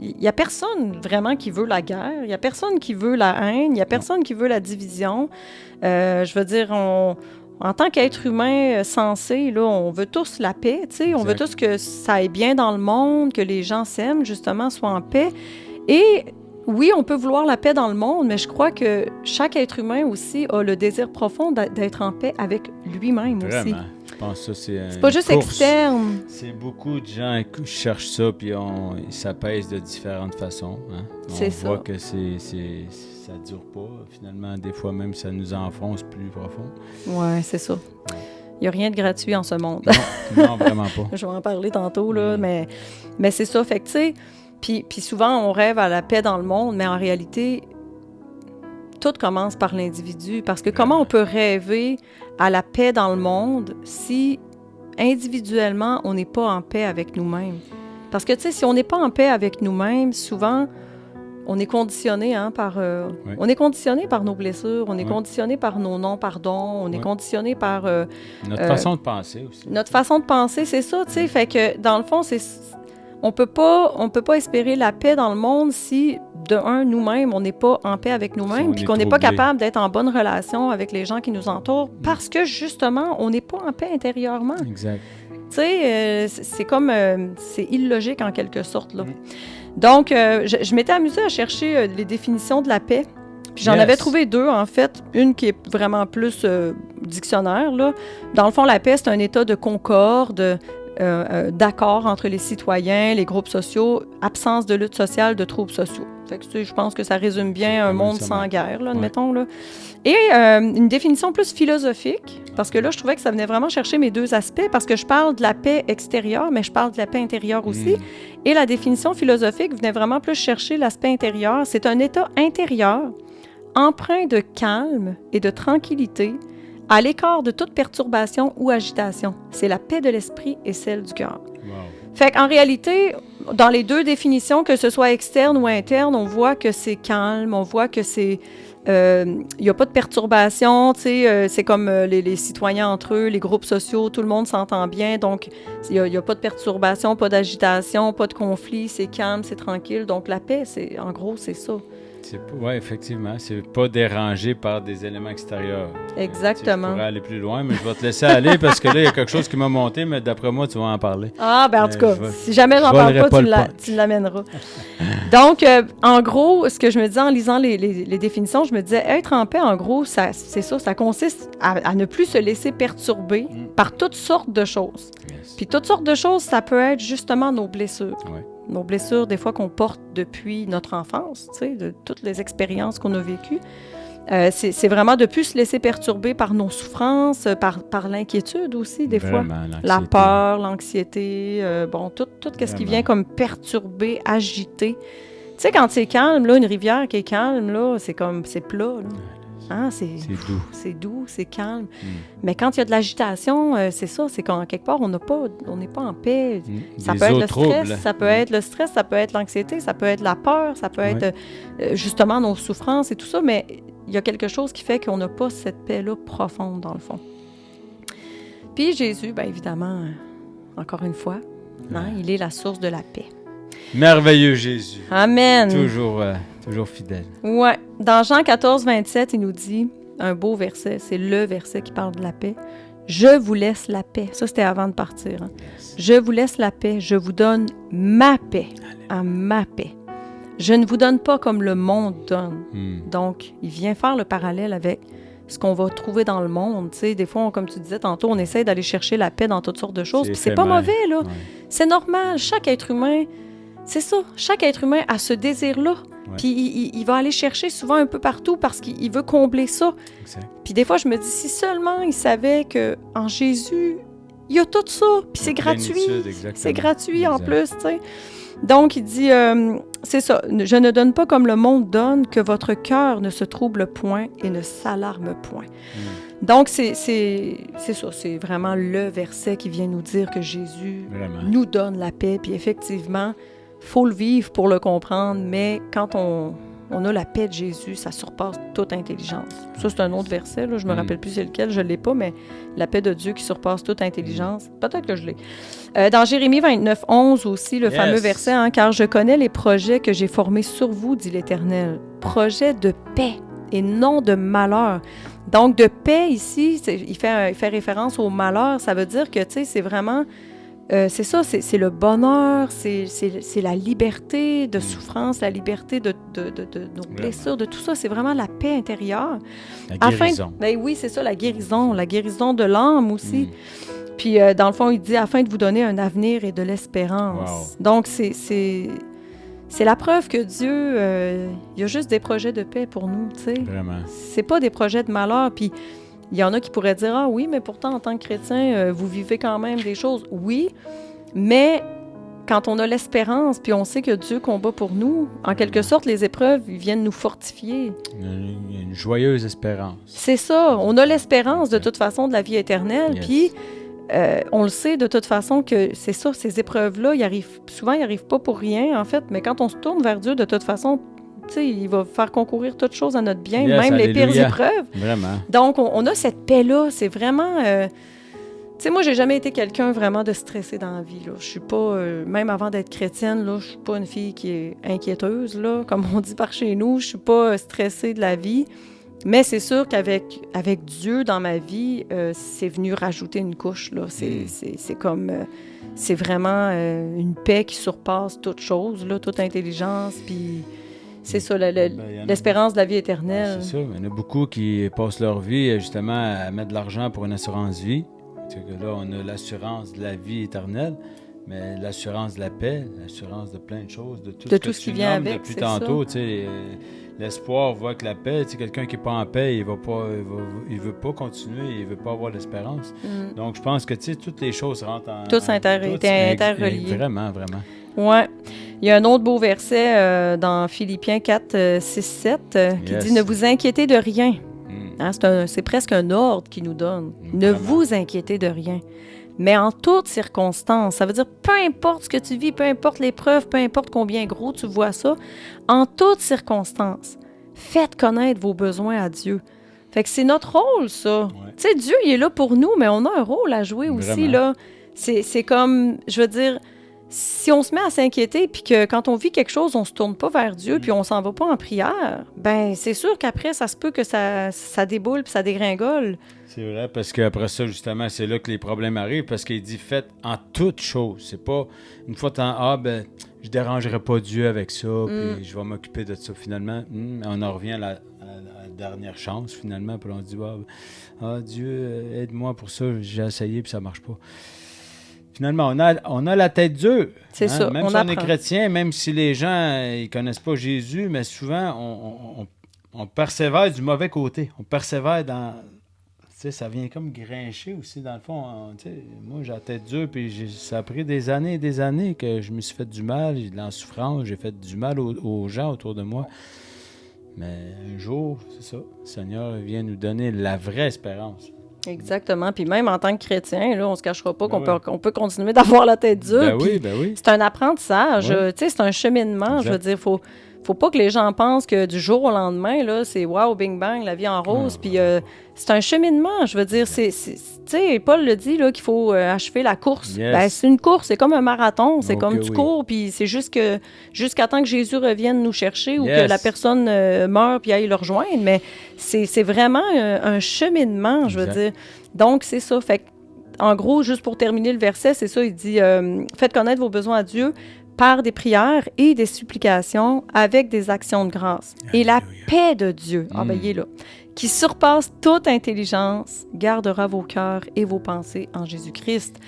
Il n'y a personne vraiment qui veut la guerre, il n'y a personne qui veut la haine, il n'y a personne qui veut la division. Je veux dire, en tant qu'être humain sensé, là, on veut tous la paix, tu sais. On veut tous que ça aille bien dans le monde, que les gens s'aiment, justement, soient en paix. Et oui, on peut vouloir la paix dans le monde, mais je crois que chaque être humain aussi a le désir profond d'être en paix avec lui-même aussi. Je pense que ça, c'est pas juste externe. C'est beaucoup de gens qui cherchent ça, puis ça pèse de différentes façons. Hein? On voit que ça dure pas. Finalement, des fois même, ça nous enfonce plus profond. Oui, c'est ça. Il n'y a rien de gratuit en ce monde. Non, vraiment pas. Je vais en parler tantôt, là, mais c'est ça. Fait que, tu sais, puis souvent, on rêve à la paix dans le monde, mais en réalité, tout commence par l'individu. Parce que comment on peut rêver à la paix dans le monde si, individuellement, on n'est pas en paix avec nous-mêmes? Parce que, tu sais, si on n'est pas en paix avec nous-mêmes, souvent... On est conditionné on est conditionné par nos blessures, on est conditionné par nos non-pardons, on est conditionné par... notre façon de penser aussi. Notre façon de penser, c'est ça, tu sais. Fait que, dans le fond, on peut pas espérer la paix dans le monde si, de un, nous-mêmes, on n'est pas en paix avec nous-mêmes, puis qu'on n'est pas capable d'être en bonne relation avec les gens qui nous entourent, parce que, justement, on n'est pas en paix intérieurement. Exact. Tu sais, c'est comme... c'est illogique, en quelque sorte, là. Donc, je m'étais amusée à chercher les définitions de la paix. Puis j'en avais trouvé deux, en fait. Une qui est vraiment plus dictionnaire, là. Dans le fond, la paix, c'est un état de concorde, d'accord entre les citoyens, les groupes sociaux, absence de lutte sociale, de troubles sociaux. Fait que, tu sais, je pense que ça résume bien un monde sans guerre, là, admettons. Là. Et une définition plus philosophique, parce que là, je trouvais que ça venait vraiment chercher mes deux aspects, parce que je parle de la paix extérieure, mais je parle de la paix intérieure aussi. Et la définition philosophique venait vraiment plus chercher l'aspect intérieur. C'est un état intérieur, empreint de calme et de tranquillité, à l'écart de toute perturbation ou agitation. C'est la paix de l'esprit et celle du cœur. Wow. Fait qu'en réalité, dans les deux définitions, que ce soit externe ou interne, on voit que c'est calme, on voit que c'est... Il n'y a pas de perturbation, tu sais, c'est comme les citoyens entre eux, les groupes sociaux, tout le monde s'entend bien, donc il n'y a pas de perturbation, pas d'agitation, pas de conflit, c'est calme, c'est tranquille. Donc la paix, en gros, c'est ça. Oui, effectivement. C'est pas dérangé par des éléments extérieurs. Exactement. Je pourrais aller plus loin, mais je vais te laisser aller parce que là, il y a quelque chose qui m'a monté, mais d'après moi, tu vas en parler. Ah, ben en tout cas, si jamais j'en parle pas, tu l'amèneras. Donc, en gros, ce que je me disais en lisant les définitions, je me disais, être en paix, en gros, c'est ça, ça consiste à ne plus se laisser perturber par toutes sortes de choses. Yes. Puis toutes sortes de choses, ça peut être justement nos blessures. Ouais. Nos blessures, des fois, qu'on porte depuis notre enfance, tu sais, de toutes les expériences qu'on a vécues. C'est vraiment de ne plus se laisser perturber par nos souffrances, par l'inquiétude aussi, des fois. La peur, l'anxiété, tout ce qui vient comme perturber, agiter. Tu sais, quand c'est calme, là, une rivière qui est calme, là, c'est plat, là. Hein, c'est doux. C'est doux, c'est calme. Mais quand il y a de l'agitation, c'est ça, c'est qu'en quelque part, on n'est pas en paix. Ça peut être le stress, ça peut être le stress, ça peut être l'anxiété, ça peut être la peur, ça peut être justement nos souffrances et tout ça, mais il y a quelque chose qui fait qu'on n'a pas cette paix-là profonde, dans le fond. Puis Jésus, bien évidemment, encore une fois, il est la source de la paix. Merveilleux Jésus. Amen. Toujours fidèle. Oui. Dans Jean 14, 27, il nous dit un beau verset. C'est le verset qui parle de la paix. « Je vous laisse la paix. » Ça, c'était avant de partir. Hein? Yes. « Je vous laisse la paix. Je vous donne ma paix. À ma paix. Je ne vous donne pas comme le monde donne. » Donc, il vient faire le parallèle avec ce qu'on va trouver dans le monde. Tu sais, des fois, comme tu disais tantôt, on essaie d'aller chercher la paix dans toutes sortes de choses. Puis c'est pas mauvais, là. Ouais. C'est normal. Chaque être humain... C'est ça. Chaque être humain a ce désir-là. Ouais. Puis il va aller chercher souvent un peu partout parce qu'il veut combler ça. Exact. Puis des fois, je me dis, si seulement il savait qu'en Jésus, il y a tout ça. Puis c'est gratuit. C'est gratuit en plus, tu sais. Donc, il dit, c'est ça. Je ne donne pas comme le monde donne, que votre cœur ne se trouble point et ne s'alarme point. Donc, c'est ça. C'est vraiment le verset qui vient nous dire que Jésus nous donne la paix. Puis effectivement, il faut le vivre pour le comprendre, mais quand on a la paix de Jésus, ça surpasse toute intelligence. Ça, c'est un autre verset, là, je ne me rappelle plus c'est lequel, je ne l'ai pas, mais la paix de Dieu qui surpasse toute intelligence, peut-être que je l'ai. Dans Jérémie 29, 11 aussi, le fameux verset, « Car je connais les projets que j'ai formés sur vous, dit l'Éternel, projets de paix et non de malheur. » Donc, de paix ici, il fait référence au malheur, ça veut dire que, tu sais, c'est vraiment... c'est ça, c'est le bonheur, c'est la liberté de souffrance, la liberté de nos blessures, de tout ça. C'est vraiment la paix intérieure. La guérison. Oui, c'est ça, la guérison de l'âme aussi. Puis, dans le fond, il dit, afin de vous donner un avenir et de l'espérance. Wow. Donc, c'est la preuve que Dieu, il y a juste des projets de paix pour nous, tu sais. Vraiment. C'est pas des projets de malheur, puis... Il y en a qui pourraient dire « Ah oui, mais pourtant, en tant que chrétien, vous vivez quand même des choses. » Oui, mais quand on a l'espérance, puis on sait que Dieu combat pour nous, en quelque sorte, les épreuves, ils viennent nous fortifier. Une joyeuse espérance. C'est ça. On a l'espérance, de toute façon, de la vie éternelle, puis on le sait de toute façon que c'est ça, ces épreuves-là, souvent, ils n'arrivent pas pour rien, en fait, mais quand on se tourne vers Dieu, de toute façon, t'sais, il va faire concourir toutes choses à notre bien, même les pires épreuves. Vraiment. Donc, on a cette paix-là. C'est vraiment... sais, moi, j'ai jamais été quelqu'un vraiment de stressé dans la vie, là. Je suis pas, même avant d'être chrétienne, là, je suis pas une fille qui est inquiéteuse, là, comme on dit par chez nous. Je suis pas stressée de la vie. Mais c'est sûr qu'avec Dieu dans ma vie, c'est venu rajouter une couche, là. C'est comme... c'est vraiment une paix qui surpasse toute chose, là, toute intelligence, puis... C'est ça, l'espérance de la vie éternelle. C'est ça. Il y en a beaucoup qui passent leur vie justement à mettre de l'argent pour une assurance vie. C'est que là, on a l'assurance de la vie éternelle, mais l'assurance de la paix, l'assurance de plein de choses, de tout ce qui vient avec. Depuis tantôt, tu sais, l'espoir voit que la paix, tu sais, quelqu'un qui n'est pas en paix, il veut pas continuer, il veut pas avoir l'espérance. Donc, je pense que, tu sais, toutes les choses rentrent en... Tout interrelié. Vraiment, vraiment. Ouais. Il y a un autre beau verset dans Philippiens 4, 6, 7 qui dit « Ne vous inquiétez de rien ». Hein, c'est presque un ordre qu'il nous donne. Ne vous inquiétez de rien. Mais en toutes circonstances, ça veut dire peu importe ce que tu vis, peu importe l'épreuve, peu importe combien gros tu vois ça, en toutes circonstances, faites connaître vos besoins à Dieu. Fait que c'est notre rôle, ça. Ouais. Tu sais, Dieu, il est là pour nous, mais on a un rôle à jouer aussi, là. C'est comme, je veux dire... Si on se met à s'inquiéter, puis que quand on vit quelque chose, on se tourne pas vers Dieu, puis on s'en va pas en prière, ben c'est sûr qu'après, ça se peut que ça déboule, puis ça dégringole. C'est vrai, parce qu'après ça, justement, c'est là que les problèmes arrivent, parce qu'il dit « faites en toutes choses ». C'est pas une fois je dérangerai pas Dieu avec ça, puis je vais m'occuper de ça. Finalement, on en revient à la dernière chance, finalement, puis on dit « Dieu, aide-moi pour ça, j'ai essayé, puis ça marche pas ». Finalement, on a la tête dure. C'est ça, même si on est chrétien, même si les gens ils connaissent pas Jésus, mais souvent, on persévère du mauvais côté. On persévère dans... Tu sais, ça vient comme grincher aussi, dans le fond. Moi, j'ai la tête dure, puis ça a pris des années et des années que je me suis fait du mal, j'ai de la souffrance, j'ai fait du mal aux gens autour de moi. Mais un jour, c'est ça, le Seigneur vient nous donner la vraie espérance. Exactement. Puis même en tant que chrétien, là, on ne se cachera pas qu'on peut continuer d'avoir la tête dure. Ben oui. C'est un apprentissage. Ouais. C'est un cheminement. Exact. Je veux dire, faut pas que les gens pensent que du jour au lendemain, là, c'est wow, bing bang, la vie en rose. Puis c'est un cheminement. Je veux dire, tu sais, Paul le dit là, qu'il faut achever la course. Yes. Ben, c'est une course, c'est comme un marathon. C'est comme tu cours, puis c'est juste que jusqu'à temps que Jésus revienne nous chercher ou que la personne meure puis aille le rejoindre. Mais c'est vraiment un cheminement, je veux dire. Donc, c'est ça. Fait en gros, juste pour terminer le verset, c'est ça, il dit « Faites connaître vos besoins à Dieu par des prières et des supplications avec des actions de grâce. Et la paix de Dieu, il est là, qui surpasse toute intelligence, gardera vos cœurs et vos pensées en Jésus-Christ. »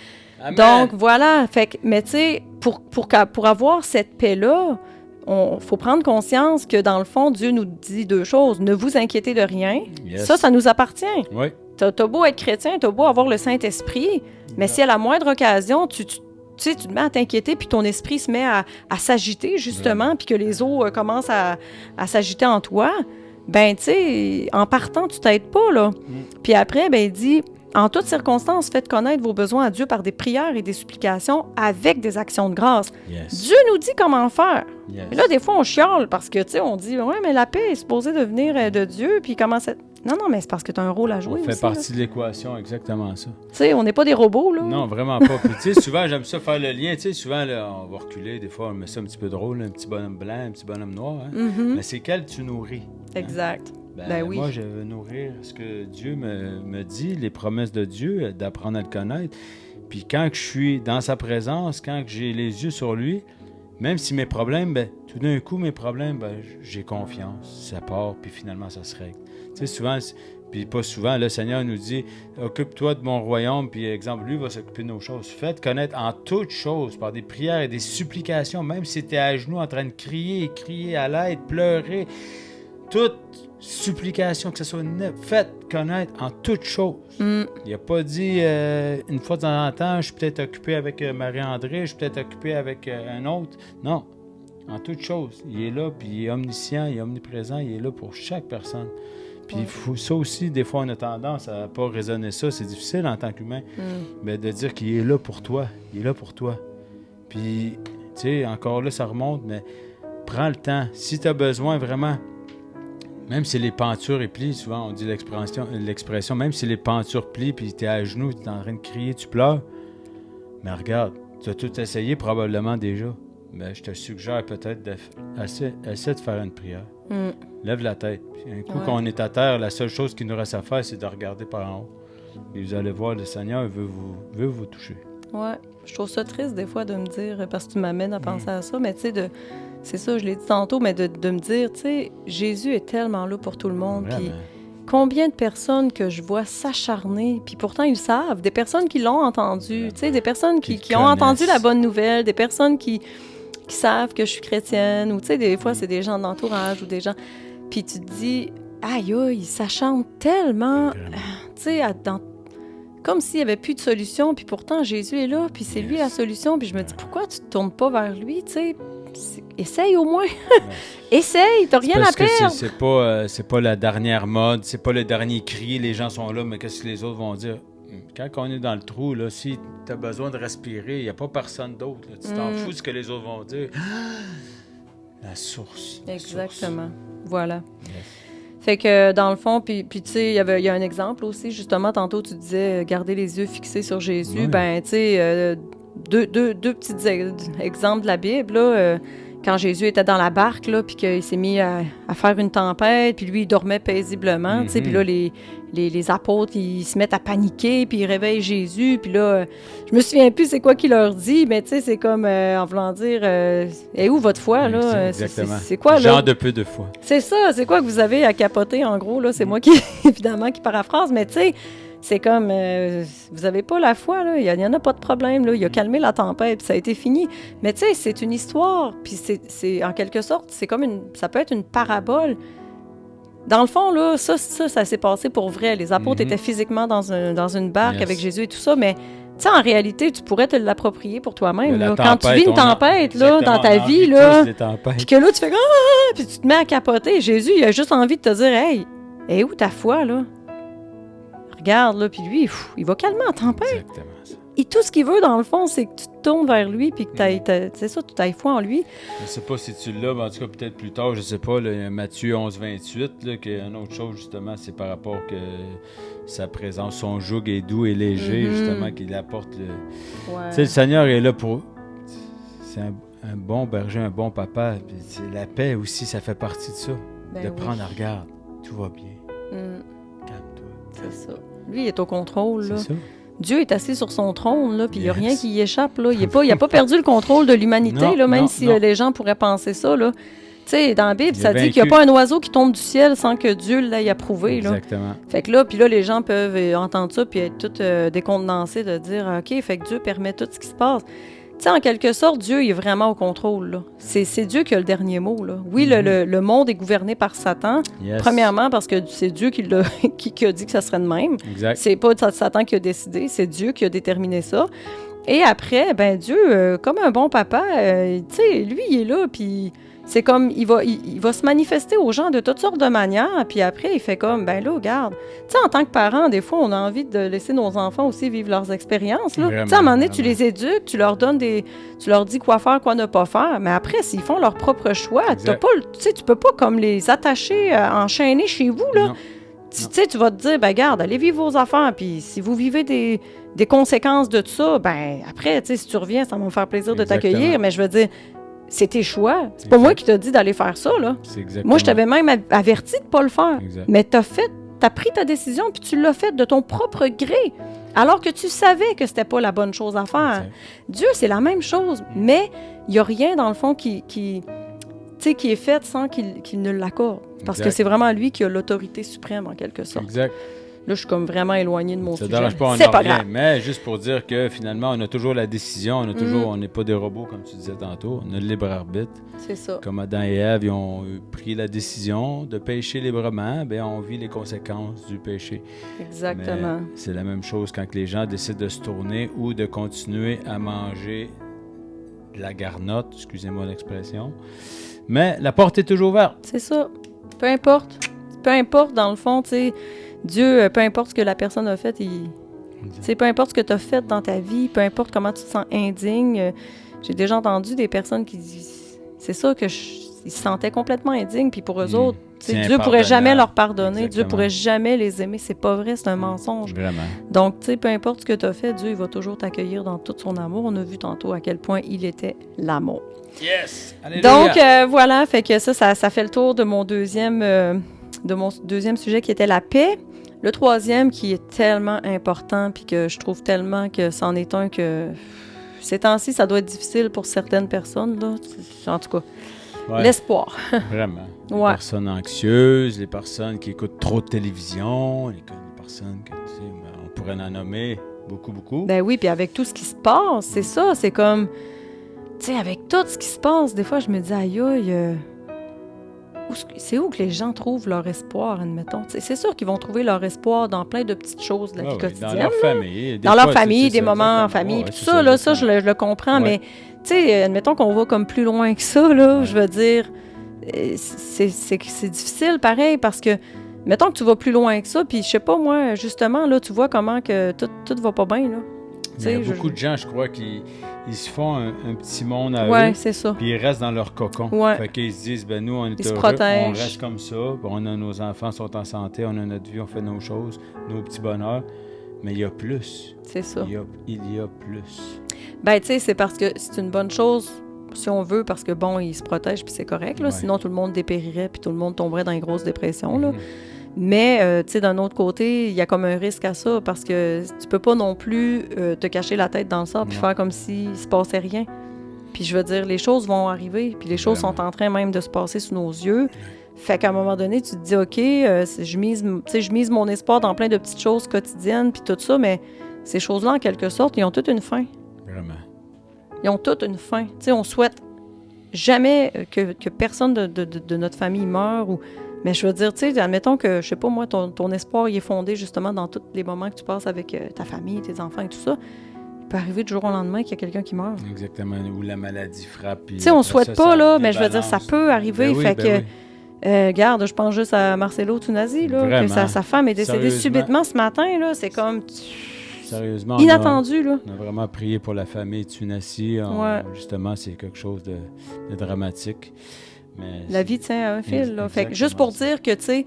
Donc, voilà. Fait que, mais tu sais, pour avoir cette paix-là, il faut prendre conscience que, dans le fond, Dieu nous dit deux choses. Ne vous inquiétez de rien. Yes. Ça nous appartient. Oui. T'as beau être chrétien, t'as beau avoir le Saint-Esprit, mais si à la moindre occasion, tu te mets à t'inquiéter, puis ton esprit se met à s'agiter, justement, puis que les eaux commencent à s'agiter en toi, ben, tu sais, en partant, tu t'aides pas, là. Puis après, ben, il dit... En toutes circonstances, faites connaître vos besoins à Dieu par des prières et des supplications avec des actions de grâce. Yes. Dieu nous dit comment faire. Yes. Et là, des fois, on chiale parce que, tu sais, on dit, ouais, mais la paix est supposée de venir de Dieu, puis comment ça... Non, mais c'est parce que tu as un rôle à jouer. Ça fait partie de l'équation, exactement ça. Tu sais, on n'est pas des robots, là. Non, vraiment pas. Puis, tu sais, souvent, j'aime ça faire le lien. Tu sais, souvent, là, on va reculer, des fois, on met ça un petit peu drôle, un petit bonhomme blanc, un petit bonhomme noir. Hein? Mais c'est quel tu nourris. Hein? Exact. Ben oui. Moi, je veux nourrir ce que Dieu me dit, les promesses de Dieu, d'apprendre à le connaître. Puis quand je suis dans sa présence, quand j'ai les yeux sur lui, même si mes problèmes, tout d'un coup, mes problèmes, j'ai confiance. Ça part, puis finalement, ça se règle. Tu sais, souvent, puis pas souvent, le Seigneur nous dit, occupe-toi de mon royaume, puis exemple, lui va s'occuper de nos choses. Faites connaître en toutes choses, par des prières et des supplications, même si tu es à genoux en train de crier à l'aide, pleurer, toute supplication, que ce soit faites connaître en toutes choses. Il n'a pas dit une fois de temps en temps, je suis peut-être occupé avec Marie-André, je suis peut-être occupé avec un autre. Non, en toutes choses. Il est là, puis il est omniscient, il est omniprésent, il est là pour chaque personne. Puis ça aussi, des fois, on a tendance à ne pas raisonner ça. C'est difficile en tant qu'humain, mais de dire qu'il est là pour toi. Il est là pour toi. Puis, tu sais, encore là, ça remonte, mais prends le temps. Si tu as besoin vraiment... Même si les pentures plient, souvent on dit l'expression, même si les pentures plient, puis t'es à genoux, t'es en train de crier, tu pleures. Mais regarde, tu as tout essayé probablement déjà. Mais je te suggère peut-être essaie de faire une prière. Lève la tête. Puis un coup qu'on est à terre, la seule chose qu'il nous reste à faire, c'est de regarder par en haut. Et vous allez voir, le Seigneur veut vous toucher. Ouais, je trouve ça triste des fois de me dire, parce que tu m'amènes à penser à ça, mais tu sais, c'est ça, je l'ai dit tantôt, mais de me dire, tu sais, Jésus est tellement là pour tout le monde. Puis combien de personnes que je vois s'acharner, puis pourtant ils le savent, des personnes qui l'ont entendu, tu sais, des personnes qui ont entendu la bonne nouvelle, des personnes qui savent que je suis chrétienne, ou tu sais, des fois c'est des gens de l'entourage ou des gens, puis tu te dis, aïe, ils s'acharnent tellement, tu sais, comme s'il n'y avait plus de solution, puis pourtant Jésus est là, puis c'est lui la solution, puis je me dis, pourquoi tu ne te tournes pas vers lui, tu sais? Essaye au moins. Essaye, t'as rien à perdre. C'est pas la dernière mode, c'est pas le dernier cri, les gens sont là, mais qu'est-ce que les autres vont dire? Quand on est dans le trou, là, si t'as besoin de respirer, il n'y a pas personne d'autre. Là. Tu t'en fous de ce que les autres vont dire. La source. Exactement. Voilà. Yes. Fait que dans le fond, puis tu sais, il y a un exemple aussi, justement, tantôt tu disais garder les yeux fixés sur Jésus. Ben, tu sais, deux petits exemples de la Bible, là, quand Jésus était dans la barque, là, puis qu'il s'est mis à faire une tempête, puis lui, il dormait paisiblement, tu sais, puis là, les apôtres, ils se mettent à paniquer, puis ils réveillent Jésus, puis là, je me souviens plus c'est quoi qu'il leur dit, mais tu sais, c'est comme, en voulant dire, où votre foi, là? Exactement. C'est quoi, là? Genre de peu de foi. C'est ça, c'est quoi que vous avez à capoter, en gros, là? C'est moi qui, évidemment, qui paraphrase, mais tu sais, c'est comme, vous avez pas la foi, là, il y en a pas de problème, là, il a calmé la tempête, puis ça a été fini. Mais tu sais, c'est une histoire, puis c'est en quelque sorte, c'est comme ça peut être une parabole. Dans le fond, là, ça s'est passé pour vrai. Les apôtres étaient physiquement dans une barque avec Jésus et tout ça, mais tu sais, en réalité, tu pourrais te l'approprier pour toi-même. Là. Quand tu vis une tempête là, dans ta vie, là, puis que là, tu fais « Ah! » puis tu te mets à capoter. Jésus, il a juste envie de te dire « Hey, où ta foi, là? » Regarde, là, puis lui, il va calmer la tempête. Exactement ça. Et tout ce qu'il veut, dans le fond, c'est que tu te tournes vers lui, puis que tu aies foi en lui. Je sais pas si tu l'as, mais en tout cas, peut-être plus tard, je sais pas, là, Matthieu 11:28, là, qu'il y a une autre chose, justement, c'est par rapport que sa présence, son joug est doux et léger, justement, qu'il apporte le... Tu sais, le Seigneur est là pour... C'est un bon berger, un bon papa, puis la paix aussi, ça fait partie de ça. De prendre, regarde, tout va bien. Calme-toi. C'est ça. Lui, il est au contrôle, là. C'est ça. Dieu est assis sur son trône, là, puis il n'y a rien qui y échappe, là. Il n'a pas perdu le contrôle de l'humanité, là, même si les gens pourraient penser ça, là. Tu sais, dans la Bible, ça dit qu'il n'y a pas un oiseau qui tombe du ciel sans que Dieu l'ait approuvé, là. Exactement. Fait que là, puis là, les gens peuvent entendre ça puis être tous décontenancés de dire « OK, fait que Dieu permet tout ce qui se passe. » Tu sais, en quelque sorte, Dieu il est vraiment au contrôle, là. C'est Dieu qui a le dernier mot, là. Oui, le monde est gouverné par Satan, premièrement parce que c'est Dieu qui a dit que ça serait de même. Exact. C'est pas Satan qui a décidé, c'est Dieu qui a déterminé ça. Et après, ben Dieu, comme un bon papa, tu sais, lui, il est là, puis c'est comme, il va se manifester aux gens de toutes sortes de manières, puis après, il fait comme, ben là, regarde. Tu sais, en tant que parent, des fois, on a envie de laisser nos enfants aussi vivre leurs expériences, là. Tu sais, à un moment donné, tu les éduques, tu leur dis quoi faire, quoi ne pas faire, mais après, s'ils font leur propre choix, tu peux pas comme les attacher, enchaîner chez vous, là. Tu sais, tu vas te dire, ben garde, allez vivre vos affaires, puis si vous vivez des conséquences de tout ça, ben après, tu sais, si tu reviens, ça va me faire plaisir de t'accueillir, mais je veux dire, c'est tes choix. C'est pas moi qui t'ai dit d'aller faire ça, là. Moi, je t'avais même averti de pas le faire. Mais t'as pris ta décision, puis tu l'as faite de ton propre gré, alors que tu savais que c'était pas la bonne chose à faire. Dieu, c'est la même chose, mais il y a rien, dans le fond, qui est fait sans qu'il ne l'accorde. Parce que c'est vraiment lui qui a l'autorité suprême, en quelque sorte. Exact. Là, je suis comme vraiment éloigné de mon sujet. Ça ne dérange pas, c'est pas grave. Mais juste pour dire que finalement, on a toujours la décision, on n'est pas des robots, comme tu disais tantôt, on a le libre arbitre. C'est ça. Comme Adam et Ève, ils ont pris la décision de pécher librement, bien, on vit les conséquences du péché. Exactement. Mais c'est la même chose quand les gens décident de se tourner ou de continuer à manger de la garnotte, excusez-moi l'expression. Mais la porte est toujours ouverte. C'est ça. Peu importe, dans le fond, tu sais, Dieu, peu importe ce que la personne a fait, peu importe ce que tu as fait dans ta vie, peu importe comment tu te sens indigne. J'ai déjà entendu des personnes qui disent, c'est ça, ils se sentaient complètement indignes, puis pour eux autres, Dieu pourrait jamais leur pardonner. Exactement. Dieu pourrait jamais les aimer. C'est pas vrai, c'est un mensonge. Vraiment. Donc, tu sais, peu importe ce que tu as fait, Dieu il va toujours t'accueillir dans tout son amour. On a vu tantôt à quel point il était l'amour. Yes! Alléluia. Donc, voilà, fait que ça fait le tour de mon deuxième sujet qui était la paix. Le troisième qui est tellement important puis que je trouve tellement que c'en est un que ces temps-ci, ça doit être difficile pour certaines personnes, là. En tout cas, l'espoir. Vraiment. Les Ouais. personnes anxieuses, les personnes qui écoutent trop de télévision, les personnes que, tu sais, on pourrait en nommer beaucoup, beaucoup. Ben oui, puis avec tout ce qui se passe, c'est ça, c'est comme, tu sais, avec tout ce qui se passe, des fois, je me dis, aïe, aïe, c'est où que les gens trouvent leur espoir, admettons. T'sais, c'est sûr qu'ils vont trouver leur espoir dans plein de petites choses de la vie quotidienne. Dans leur famille. Dans leur famille, des moments en famille. Puis tout ça, là, ça, je le comprends, mais, tu sais, admettons qu'on va comme plus loin que ça, là, je veux dire, c'est difficile, pareil, parce que, mettons que tu vas plus loin que ça, puis je sais pas, moi, justement, là, tu vois comment que tout va pas bien, là. Il y a beaucoup de gens, je crois, qui se font un petit monde à eux. Oui, c'est ça. Puis ils restent dans leur cocon. Ouais. Fait qu'ils se disent, ben nous, on est heureux, on reste comme ça. On a nos enfants sont en santé, on a notre vie, on fait nos choses, nos petits bonheurs. Mais il y a plus. C'est ça. Il y a plus. Ben, tu sais, c'est parce que c'est une bonne chose, si on veut, parce que, bon, ils se protègent, puis c'est correct, là. Sinon, tout le monde dépérirait, puis tout le monde tomberait dans une grosse dépression, là. Mais, tu sais, d'un autre côté, il y a comme un risque à ça parce que tu peux pas non plus te cacher la tête dans le sable puis faire comme s'il se passait rien. Puis je veux dire, les choses vont arriver, puis les choses sont en train même de se passer sous nos yeux. Fait qu'à un moment donné, tu te dis, OK, je mise mon espoir dans plein de petites choses quotidiennes puis tout ça, mais ces choses-là, en quelque sorte, ils ont toutes une fin. Vraiment. Ils ont toutes une fin. Tu sais, on souhaite jamais que personne de notre famille meure ou... Mais je veux dire, tu sais, admettons que, je sais pas moi, ton espoir, il est fondé justement dans tous les moments que tu passes avec ta famille, tes enfants et tout ça. Il peut arriver du jour au lendemain qu'il y a quelqu'un qui meurt. Exactement, où la maladie frappe. Tu sais, on souhaite pas, là, mais je veux dire, ça peut arriver. Fait que, regarde, je pense juste à Marcelo Tunasi, là, vraiment. que sa femme est décédée subitement ce matin, là. C'est comme... Sérieusement, inattendu, là. On a vraiment prié pour la famille Tunasi. Justement, c'est quelque chose de dramatique. Mais la vie tient à un fil, là. Fait que juste pour dire que, tu sais,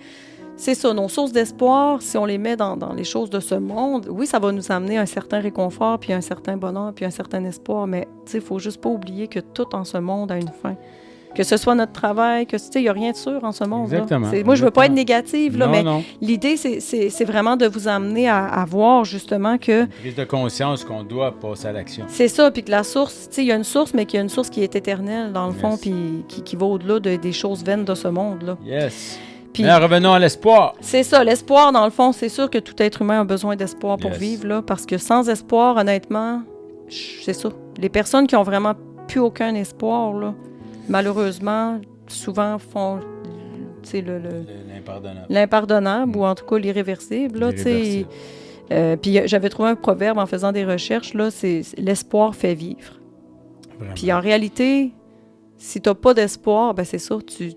c'est ça, nos sources d'espoir, si on les met dans les choses de ce monde, oui, ça va nous amener un certain réconfort, puis un certain bonheur, puis un certain espoir, mais, tu sais, il faut juste pas oublier que tout en ce monde a une fin. Que ce soit notre travail, que, tu sais, il n'y a rien de sûr en ce monde. Exactement. Moi, je veux pas être négative, là, mais non. l'idée, c'est vraiment de vous amener à voir, justement, que... Une prise de conscience qu'on doit passer à l'action. C'est ça, puis que la source, tu sais, il y a une source, mais qu'il y a une source qui est éternelle, dans le fond, puis qui va au-delà des choses vaines de ce monde-là. Yes. Puis, mais revenons à l'espoir. C'est ça, l'espoir, dans le fond, c'est sûr que tout être humain a besoin d'espoir pour vivre, là, parce que sans espoir, honnêtement, c'est ça. Les personnes qui ont vraiment plus aucun espoir, là, malheureusement, souvent font l'impardonnable ou en tout cas l'irréversible. Là, puis j'avais trouvé un proverbe en faisant des recherches, là, c'est l'espoir fait vivre. Vraiment. Puis en réalité, si tu n'as pas d'espoir, ben c'est ça, tu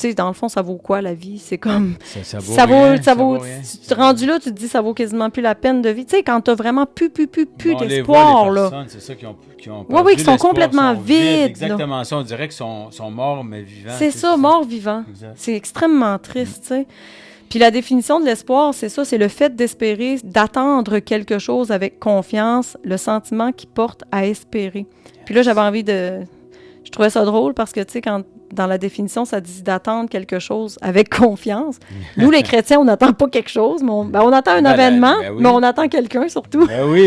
sais, dans le fond, ça vaut quoi la vie? C'est comme... Ça vaut rien. Rendu là, tu te dis, ça vaut quasiment plus la peine de vivre. Tu sais, quand t'as vraiment plus d'espoir, là. C'est ça qui ont oui, qui sont complètement vides. Exactement ça. On dirait qu'ils sont morts, mais vivants. C'est ça, morts-vivants. C'est extrêmement triste, tu sais. Puis la définition de l'espoir, c'est ça, c'est le fait d'espérer, d'attendre quelque chose avec confiance, le sentiment qui porte à espérer. Puis là, j'avais envie de... Je trouvais ça drôle parce que, tu sais, quand dans la définition, ça dit d'attendre quelque chose avec confiance. Nous, les chrétiens, on n'attend pas quelque chose, mais on attend un événement, mais on attend quelqu'un surtout. Ben oui.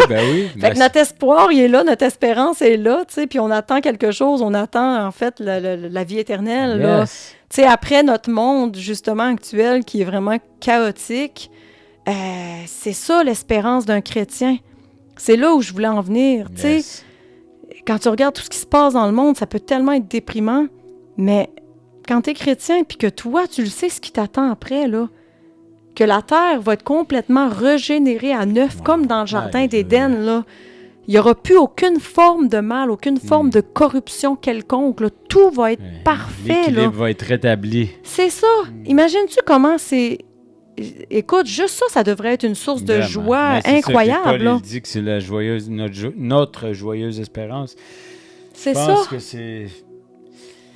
Fait que notre espoir, il est là, notre espérance est là, tu sais, puis on attend quelque chose, on attend, en fait, la vie éternelle, là. Tu sais, après notre monde, justement, actuel, qui est vraiment chaotique, c'est ça, l'espérance d'un chrétien. C'est là où je voulais en venir, tu sais. Quand tu regardes tout ce qui se passe dans le monde, ça peut tellement être déprimant. Mais quand tu es chrétien puis que toi, tu le sais ce qui t'attend après, là, que la terre va être complètement régénérée à neuf, comme dans le jardin d'Éden, là, il n'y aura plus aucune forme de mal, aucune forme de corruption quelconque. Là. Tout va être parfait. L'équilibre va être rétabli. C'est ça. Imagines-tu comment c'est... Écoute, juste ça devrait être une source de joie incroyable. Paul dit que c'est la joyeuse, notre joyeuse espérance. C'est ça. Je pense que c'est...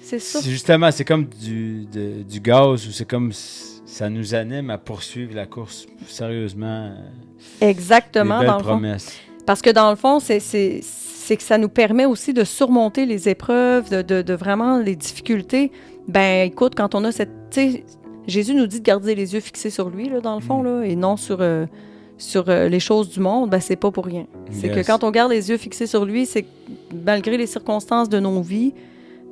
c'est ça. Justement, c'est comme du gaz, ou c'est comme ça nous anime à poursuivre la course. Sérieusement. Exactement, des belles dans le fond. promesses. Parce que dans le fond, c'est que ça nous permet aussi de surmonter les épreuves, de vraiment les difficultés. Ben, écoute, quand on a cette... Tu sais, Jésus nous dit de garder les yeux fixés sur lui, là, dans le fond, là, et non sur les choses du monde, ben, c'est pas pour rien. C'est que quand on garde les yeux fixés sur lui, c'est que malgré les circonstances de nos vies,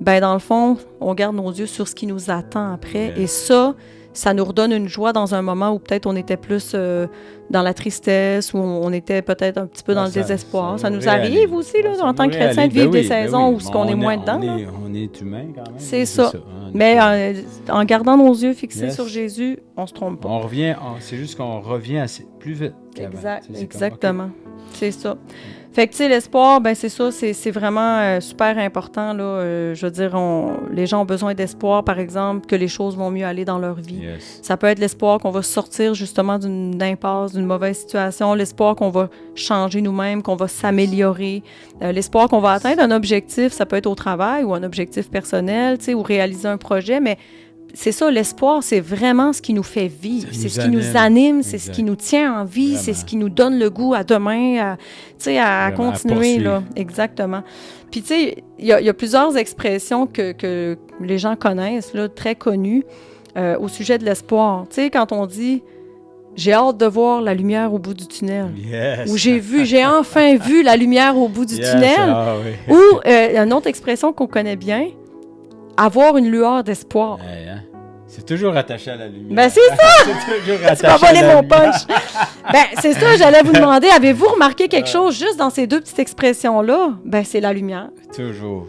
ben, dans le fond, on garde nos yeux sur ce qui nous attend après. Et ça nous redonne une joie dans un moment où peut-être on était plus dans la tristesse, où on était peut-être un petit peu dans le désespoir. Ça nous arrive aussi, là, en tant que chrétien, de vivre des saisons où on est moins dedans. On est humain quand même. C'est ça. Mais en gardant nos yeux fixés sur Jésus, on se trompe pas. C'est juste qu'on revient plus vite qu'avant. Exactement. C'est ça. Fait que, tu sais, l'espoir, ben c'est ça, c'est vraiment super important, là. Je veux dire, les gens ont besoin d'espoir, par exemple, que les choses vont mieux aller dans leur vie. Ça peut être l'espoir qu'on va sortir, justement, d'une impasse, d'une mauvaise situation, l'espoir qu'on va changer nous-mêmes, qu'on va s'améliorer, l'espoir qu'on va atteindre un objectif, ça peut être au travail ou un objectif personnel, tu sais, ou réaliser un projet, mais c'est ça, l'espoir, c'est vraiment ce qui nous fait vivre. C'est ce qui nous anime, c'est ce qui nous tient en vie, c'est ce qui nous donne le goût à demain, à continuer. Là. Exactement. Puis, tu sais, il y a plusieurs expressions que les gens connaissent, là, très connues, au sujet de l'espoir. Tu sais, quand on dit « j'ai hâte de voir la lumière au bout du tunnel » ou « j'ai enfin vu la lumière au bout du tunnel » ou une autre expression qu'on connaît bien, avoir une lueur d'espoir. C'est toujours attaché à la lumière. Ben, c'est ça! Tu m'as volé mon punch. Ben, c'est ça, j'allais vous demander, avez-vous remarqué quelque chose juste dans ces deux petites expressions-là? Ben, c'est la lumière. Toujours.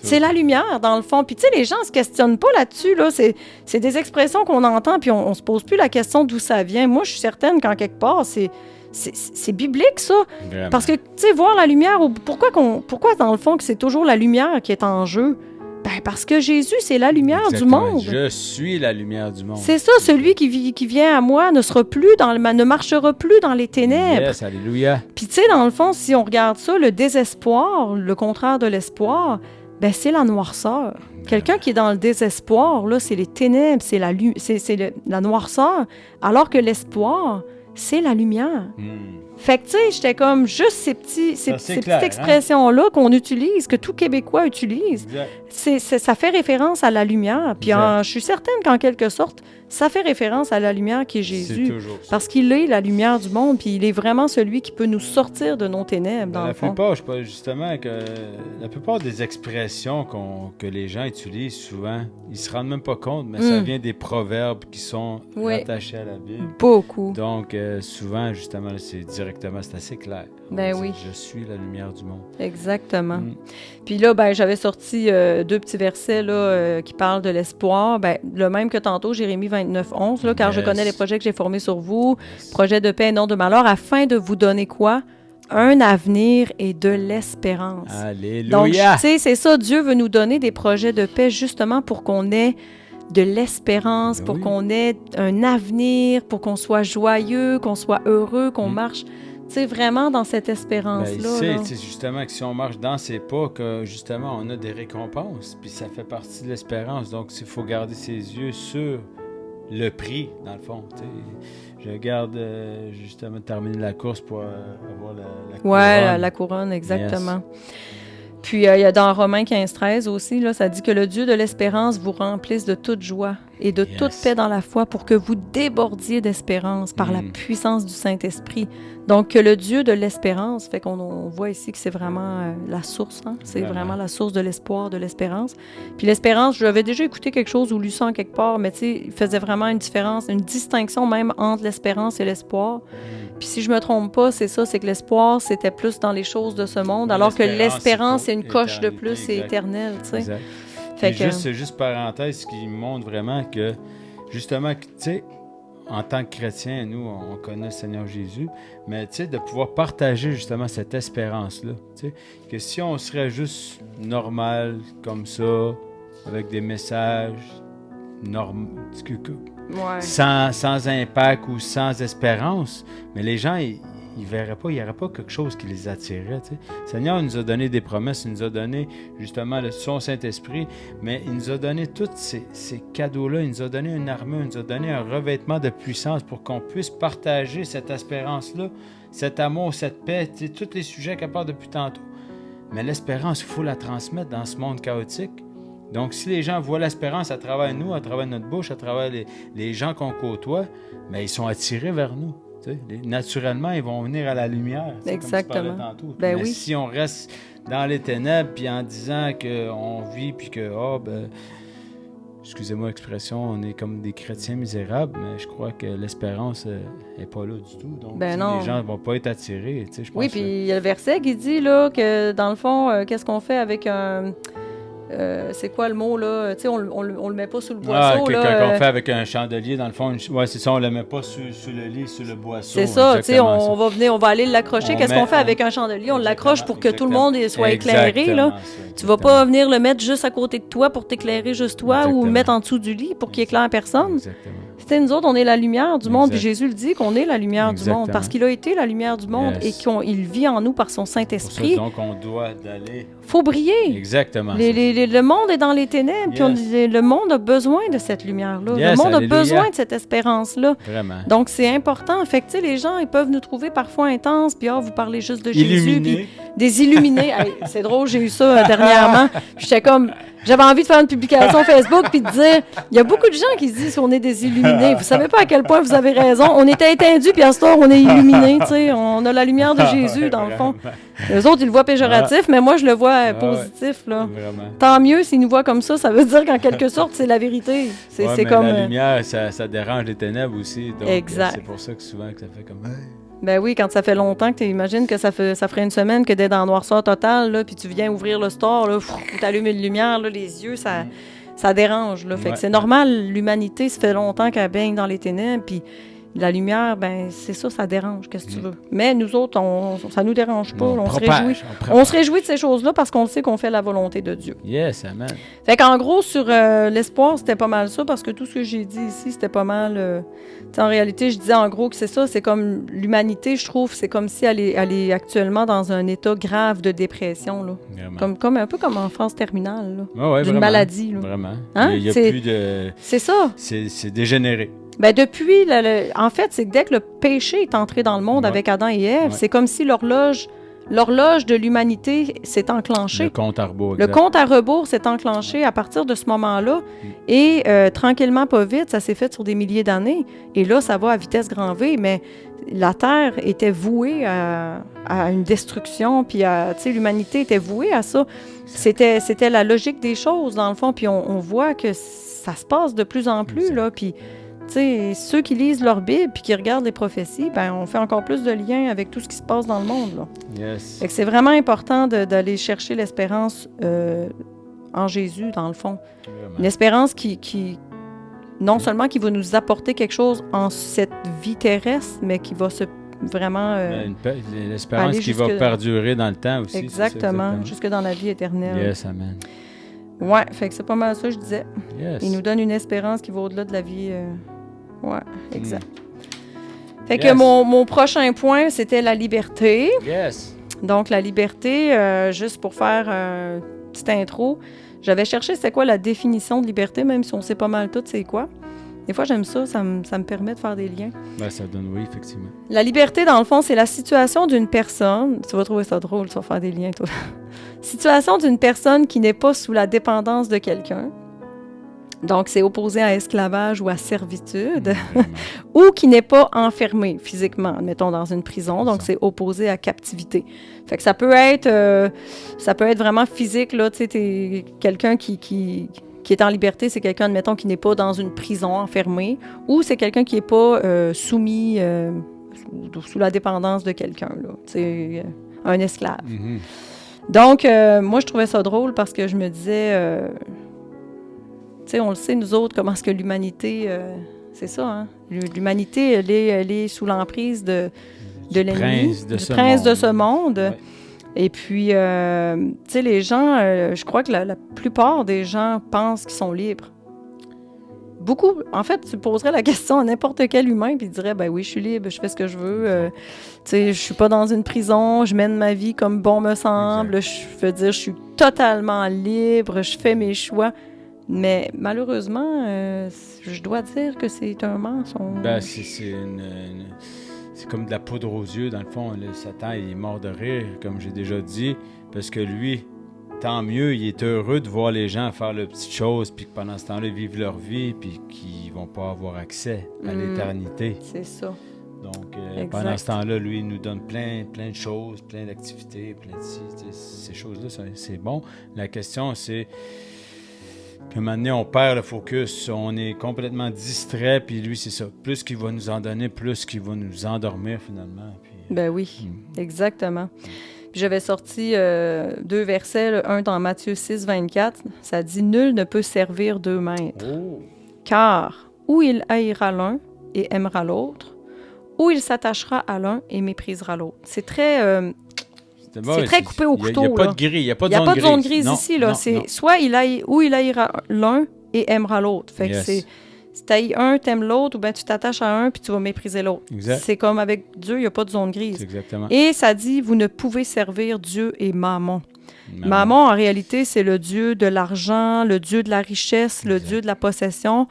C'est la lumière, dans le fond. Puis, tu sais, les gens ne se questionnent pas là-dessus, là. C'est des expressions qu'on entend, puis on ne se pose plus la question d'où ça vient. Moi, je suis certaine qu'en quelque part, c'est biblique, ça. Vraiment. Parce que, tu sais, voir la lumière, pourquoi, dans le fond, que c'est toujours la lumière qui est en jeu? Ben parce que Jésus, c'est la lumière du monde. Je suis la lumière du monde. C'est ça, celui qui vient à moi ne marchera plus dans les ténèbres. Yes, alléluia. Puis tu sais, dans le fond, si on regarde ça, le désespoir, le contraire de l'espoir, ben c'est la noirceur. Quelqu'un qui est dans le désespoir, là, c'est les ténèbres, c'est la noirceur, alors que l'espoir, c'est la lumière. Fait que, tu sais, j'étais comme juste ces petites expressions-là qu'on utilise, que tout Québécois utilise. Ça fait référence à la lumière. Puis je suis certaine qu'en quelque sorte, ça fait référence à la lumière qui est Jésus. Parce qu'il est la lumière du monde, puis il est vraiment celui qui peut nous sortir de nos ténèbres, dans le fond. La plupart des expressions que les gens utilisent souvent, ils se rendent même pas compte, mais ça vient des proverbes qui sont attachés à la Bible. Beaucoup. Donc, souvent, justement, c'est assez clair. Ben oui. Je suis la lumière du monde. Exactement. Puis là, ben, j'avais sorti deux petits versets là, qui parlent de l'espoir. Ben, le même que tantôt, Jérémie 29:11, là, car je connais les projets que j'ai formés sur vous, projets de paix et non de malheur, afin de vous donner quoi? Un avenir et de l'espérance. Alléluia! Donc, tu sais, c'est ça, Dieu veut nous donner des projets de paix justement pour qu'on ait de l'espérance, pour qu'on ait un avenir, pour qu'on soit joyeux, qu'on soit heureux, qu'on marche, tu sais, vraiment dans cette espérance-là. Ben, c'est justement que si on marche dans ces pas, que justement, on a des récompenses, puis ça fait partie de l'espérance. Donc, il faut garder ses yeux sur le prix, dans le fond. T'sais. Je garde justement terminer la course pour avoir la couronne. Oui, la couronne, exactement. Yes. Puis, il y a dans Romains 15:13 aussi, là, ça dit que le Dieu de l'espérance vous remplisse de toute joie et de toute paix dans la foi pour que vous débordiez d'espérance par la puissance du Saint-Esprit. Donc, que le Dieu de l'espérance, fait qu'on voit ici que c'est vraiment la source, hein? C'est vraiment la source de l'espoir, de l'espérance. Puis l'espérance, j'avais déjà écouté quelque chose ou lu ça en quelque part, mais tu sais, il faisait vraiment une différence, une distinction même entre l'espérance et l'espoir. Puis si je me trompe pas, c'est ça, c'est que l'espoir, c'était plus dans les choses de ce monde, alors que l'espérance, c'est une coche de plus, c'est éternel, tu sais. Fait que juste parenthèse, ce qui montre vraiment que, justement, tu sais, en tant que chrétien, nous, on connaît le Seigneur Jésus, mais tu sais, de pouvoir partager justement cette espérance-là, tu sais, que si on serait juste normal, comme ça, avec des messages sans impact ou sans espérance, mais les gens, ils ils verraient pas, il n'y aurait pas quelque chose qui les attirait. Tu sais. Le Seigneur nous a donné des promesses, il nous a donné justement son Saint-Esprit, mais il nous a donné tous ces cadeaux-là, il nous a donné une armure, il nous a donné un revêtement de puissance pour qu'on puisse partager cette espérance-là, cet amour, cette paix, tu sais, tous les sujets qu'elle parle depuis tantôt. Mais l'espérance, il faut la transmettre dans ce monde chaotique. Donc, si les gens voient l'espérance à travers nous, à travers notre bouche, à travers les gens qu'on côtoie, bien, ils sont attirés vers nous. Tu sais. Naturellement, ils vont venir à la lumière. Exactement. Comme tu parlais tantôt. Ben mais oui. si on reste dans les ténèbres, puis en disant qu'on vit, puis que, excusez-moi l'expression, on est comme des chrétiens misérables, mais je crois que l'espérance n'est pas là du tout. Donc, les gens ne vont pas être attirés. Tu sais, je pense oui, puis il y a le verset qui dit là, que dans le fond, qu'est-ce qu'on fait avec un... c'est quoi le mot, là? Tu sais, on le met pas sous le boisseau, quand on fait avec un chandelier, dans le fond, c'est ça, on le met pas sous le lit, sous le boisseau. C'est ça, tu sais, on va aller l'accrocher. Qu'est-ce qu'on fait avec un chandelier? On l'accroche pour que tout le monde soit éclairé, là. Tu vas pas venir le mettre juste à côté de toi pour t'éclairer juste toi ou le mettre en dessous du lit pour qu'il éclaire personne. Exactement. C'était nous autres, on est la lumière du monde, puis Jésus le dit qu'on est la lumière du monde, parce qu'il a été la lumière du monde et qu'il vit en nous par son Saint-Esprit. Donc, on doit d'aller... Faut briller. Exactement. Le monde est dans les ténèbres, puis le monde a besoin de cette lumière-là. Le monde a besoin de cette espérance-là. Vraiment. Donc, c'est important. Fait que, tu sais, les gens, ils peuvent nous trouver parfois intenses, puis vous parlez juste de Jésus, puis des illuminés. Hey, c'est drôle, j'ai eu ça dernièrement. Puis j'étais comme... J'avais envie de faire une publication Facebook puis de dire, il y a beaucoup de gens qui se disent qu'on est des illuminés. Vous savez pas à quel point vous avez raison. On était éteindu puis à ce temps, on est illuminés, tu sais. On a la lumière de Jésus, dans le fond. Les autres, ils le voient péjoratif, mais moi, je le vois positif, là. Vraiment. Tant mieux s'ils nous voient comme ça veut dire qu'en quelque sorte, c'est la vérité. C'est comme... La lumière, ça dérange les ténèbres aussi. Donc, exact. C'est pour ça que souvent que ça fait comme... Ben oui, quand ça fait longtemps que tu imagines que ça ferait une semaine que t'es dans noirceur totale, là, puis tu viens ouvrir le store, là, tu allumes une lumière, là, les yeux, ça dérange. Là. Fait que c'est normal, l'humanité, ça fait longtemps qu'elle baigne dans les ténèbres, puis la lumière, ben c'est ça dérange, qu'est-ce que tu veux. Mais nous autres, ça nous dérange pas, on se réjouit. On se réjouit de ces choses-là parce qu'on sait qu'on fait la volonté de Dieu. Yes, amen. Fait qu'en gros, sur l'espoir, c'était pas mal ça, parce que tout ce que j'ai dit ici, c'était pas mal... en réalité, je disais en gros que c'est ça, c'est comme l'humanité, je trouve, c'est comme si elle est actuellement dans un état grave de dépression, là. Comme un peu comme en phase terminale, là, d'une maladie. Là. Vraiment. Hein? Il y a plus de... C'est ça. C'est dégénéré. Ben depuis, en fait, c'est que dès que le péché est entré dans le monde avec Adam et Ève, c'est comme si l'horloge de l'humanité s'est enclenchée. Le compte à rebours, exact. Le compte à rebours s'est enclenché à partir de ce moment-là. Et tranquillement, pas vite, ça s'est fait sur des milliers d'années. Et là, ça va à vitesse grand V. Mais la Terre était vouée à une destruction. Puis, l'humanité était vouée à ça. C'était la logique des choses, dans le fond. Puis, on voit que ça se passe de plus en plus, là. Puis, ceux qui lisent leur Bible puis qui regardent les prophéties, ben on fait encore plus de liens avec tout ce qui se passe dans le monde. Là. Yes. Fait que c'est vraiment important d'aller chercher l'espérance en Jésus, dans le fond. Vraiment. Une espérance qui non seulement qui va nous apporter quelque chose en cette vie terrestre, mais qui va se vraiment... l'espérance qui va perdurer dans le temps aussi. Exactement, jusque dans la vie éternelle. Yes, amen. Ouais, fait que c'est pas mal ça, je disais. Yes. Il nous donne une espérance qui va au-delà de la vie... Ouais, exact. Fait que mon prochain point, c'était la liberté. Yes. Donc, la liberté, juste pour faire une petite intro, j'avais cherché c'était quoi la définition de liberté, même si on sait pas mal tout c'est quoi. Des fois, j'aime ça, ça me permet de faire des liens. Ben, ça donne, oui, effectivement. La liberté, dans le fond, c'est la situation d'une personne... Tu vas trouver ça drôle, tu vas faire des liens, toi. Situation d'une personne qui n'est pas sous la dépendance de quelqu'un. Donc, c'est opposé à esclavage ou à servitude, ou qui n'est pas enfermé physiquement, mettons dans une prison. Donc, c'est opposé à captivité. Fait que ça peut être vraiment physique, là, tu sais, t'es quelqu'un qui est en liberté, c'est quelqu'un, admettons, qui n'est pas dans une prison enfermé, ou c'est quelqu'un qui n'est pas soumis sous la dépendance de quelqu'un, là, tu sais, un esclave. Mm-hmm. Donc, moi, je trouvais ça drôle parce que je me disais... tu sais, on le sait, nous autres, comment est-ce que l'humanité... c'est ça, hein? L'humanité, elle est sous l'emprise de l'ennemi, du prince de ce monde. Ouais. Et puis, tu sais, les gens, je crois que la plupart des gens pensent qu'ils sont libres. beaucoup, en fait, tu poserais la question à n'importe quel humain, puis il dirait, ben oui, je suis libre, je fais ce que je veux. Tu sais, je suis pas dans une prison, je mène ma vie comme bon me semble. Exact. Je veux dire, je suis totalement libre, je fais mes choix. Mais malheureusement, je dois dire que c'est un mensonge. Ben, c'est comme de la poudre aux yeux, dans le fond. Là, Satan, il est mort de rire, comme j'ai déjà dit, parce que lui, tant mieux, il est heureux de voir les gens faire leurs petites choses, puis que pendant ce temps-là, ils vivent leur vie, puis qu'ils vont pas avoir accès à l'éternité. C'est ça. Donc, Exact. pendant ce temps-là, lui, il nous donne plein de choses, plein d'activités, plein de ces choses-là, c'est bon. La question, c'est que maintenant, on perd le focus, on est complètement distrait, puis lui, c'est ça. Plus qu'il va nous en donner, plus qu'il va nous endormir, finalement. Puis, Ben oui, exactement. Puis j'avais sorti 2 versets, un dans Matthieu 6, 24. Ça dit « Nul ne peut servir 2 maîtres, car ou il haïra l'un et aimera l'autre, ou il s'attachera à l'un et méprisera l'autre. » C'est très... c'est très coupé au couteau. Il n'y a pas de grille, il n'y a pas de zone grise. Il n'y a pas de zone grise non, ici. Là. Non, c'est non. soit il haïra l'un et aimera l'autre. Fait que c'est... Si tu haïs un, t'aimes l'autre, ou bien tu t'attaches à un puis tu vas mépriser l'autre. Exact. C'est comme avec Dieu, il n'y a pas de zone grise. C'est exactement. Et ça dit, vous ne pouvez servir Dieu et Mammon. Mammon, en réalité, c'est le dieu de l'argent, le dieu de la richesse, le dieu de la possession.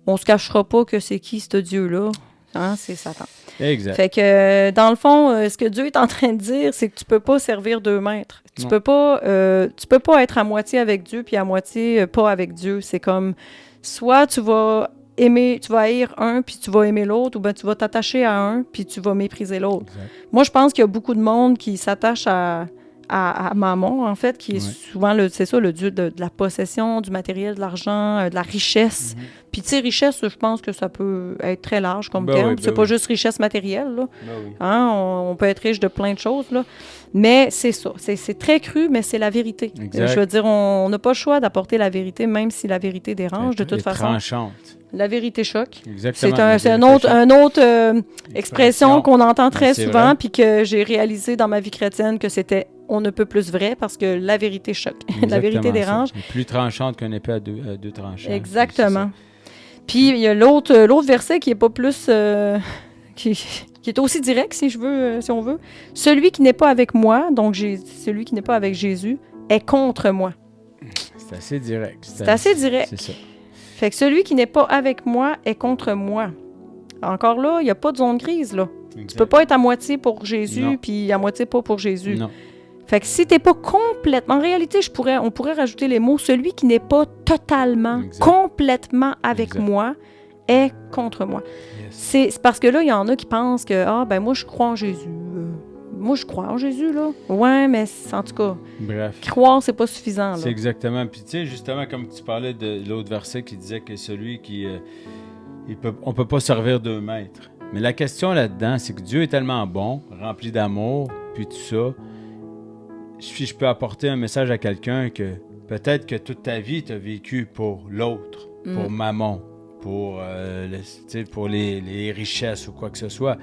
On ne se cachera pas que c'est qui ce dieu-là. Hein? C'est Satan. Exact. Fait que, dans le fond, ce que Dieu est en train de dire, c'est que tu peux pas servir 2 maîtres. Tu peux pas être à moitié avec Dieu puis à moitié pas avec Dieu. C'est comme, soit tu vas haïr un puis tu vas aimer l'autre, ou bien tu vas t'attacher à un puis tu vas mépriser l'autre. Exact. Moi, je pense qu'il y a beaucoup de monde qui s'attache à Mammon, en fait, qui est souvent, c'est ça, le dieu de la possession, du matériel, de l'argent, de la richesse. Puis, tu sais, richesse, je pense que ça peut être très large comme terme. C'est pas juste richesse matérielle, là. Hein? On peut être riche de plein de choses, là. Mais c'est ça. C'est très cru, mais c'est la vérité. Je veux dire, on n'a pas le choix d'apporter la vérité, même si la vérité dérange, de toute façon. Tranchante. La vérité choque. Exactement. C'est une autre expression qu'on entend très souvent, puis que j'ai réalisé dans ma vie chrétienne que c'était on ne peut plus vrai parce que la vérité choque. La vérité dérange. Plus tranchante qu'un épée à deux tranchants. Exactement. Puis il y a l'autre verset qui est pas plus... qui est aussi direct, si on veut. Celui qui n'est pas avec moi, donc celui qui n'est pas avec Jésus, est contre moi. C'est assez direct. C'est assez direct. C'est ça. Fait que celui qui n'est pas avec moi est contre moi. Encore là, il n'y a pas de zone grise, là. Exact. Tu peux pas être à moitié pour Jésus, puis à moitié pas pour Jésus. Non. Fait que si t'es pas complètement... En réalité, on pourrait rajouter les mots « celui qui n'est pas totalement, complètement avec moi est contre moi ». C'est parce que là, il y en a qui pensent que « moi, je crois en Jésus. Moi, je crois en Jésus, là. » Ouais, mais en tout cas, bref, croire, c'est pas suffisant, là. C'est exactement. Puis tu sais, justement, comme tu parlais de l'autre verset qui disait que celui qui... on peut pas servir 2 maîtres. Mais la question là-dedans, c'est que Dieu est tellement bon, rempli d'amour, puis tout ça... Si je peux apporter un message à quelqu'un que peut-être que toute ta vie, tu as vécu pour l'autre, pour Mammon, pour les richesses ou quoi que ce soit,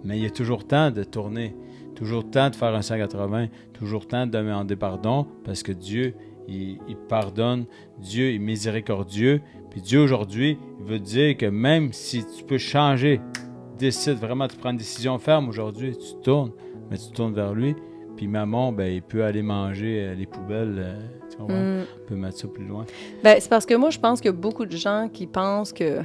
mais il y a toujours temps de tourner, toujours temps de faire un 180, toujours temps de demander pardon, parce que Dieu, il pardonne, Dieu est miséricordieux, puis Dieu aujourd'hui, il veut dire que même si tu peux changer, décide vraiment de prendre une décision ferme aujourd'hui, tu tournes, mais tu tournes vers lui. Puis Mammon, il peut aller manger les poubelles. Tu comprends? On peut mettre ça plus loin. C'est parce que moi, je pense qu'il y a beaucoup de gens qui pensent que...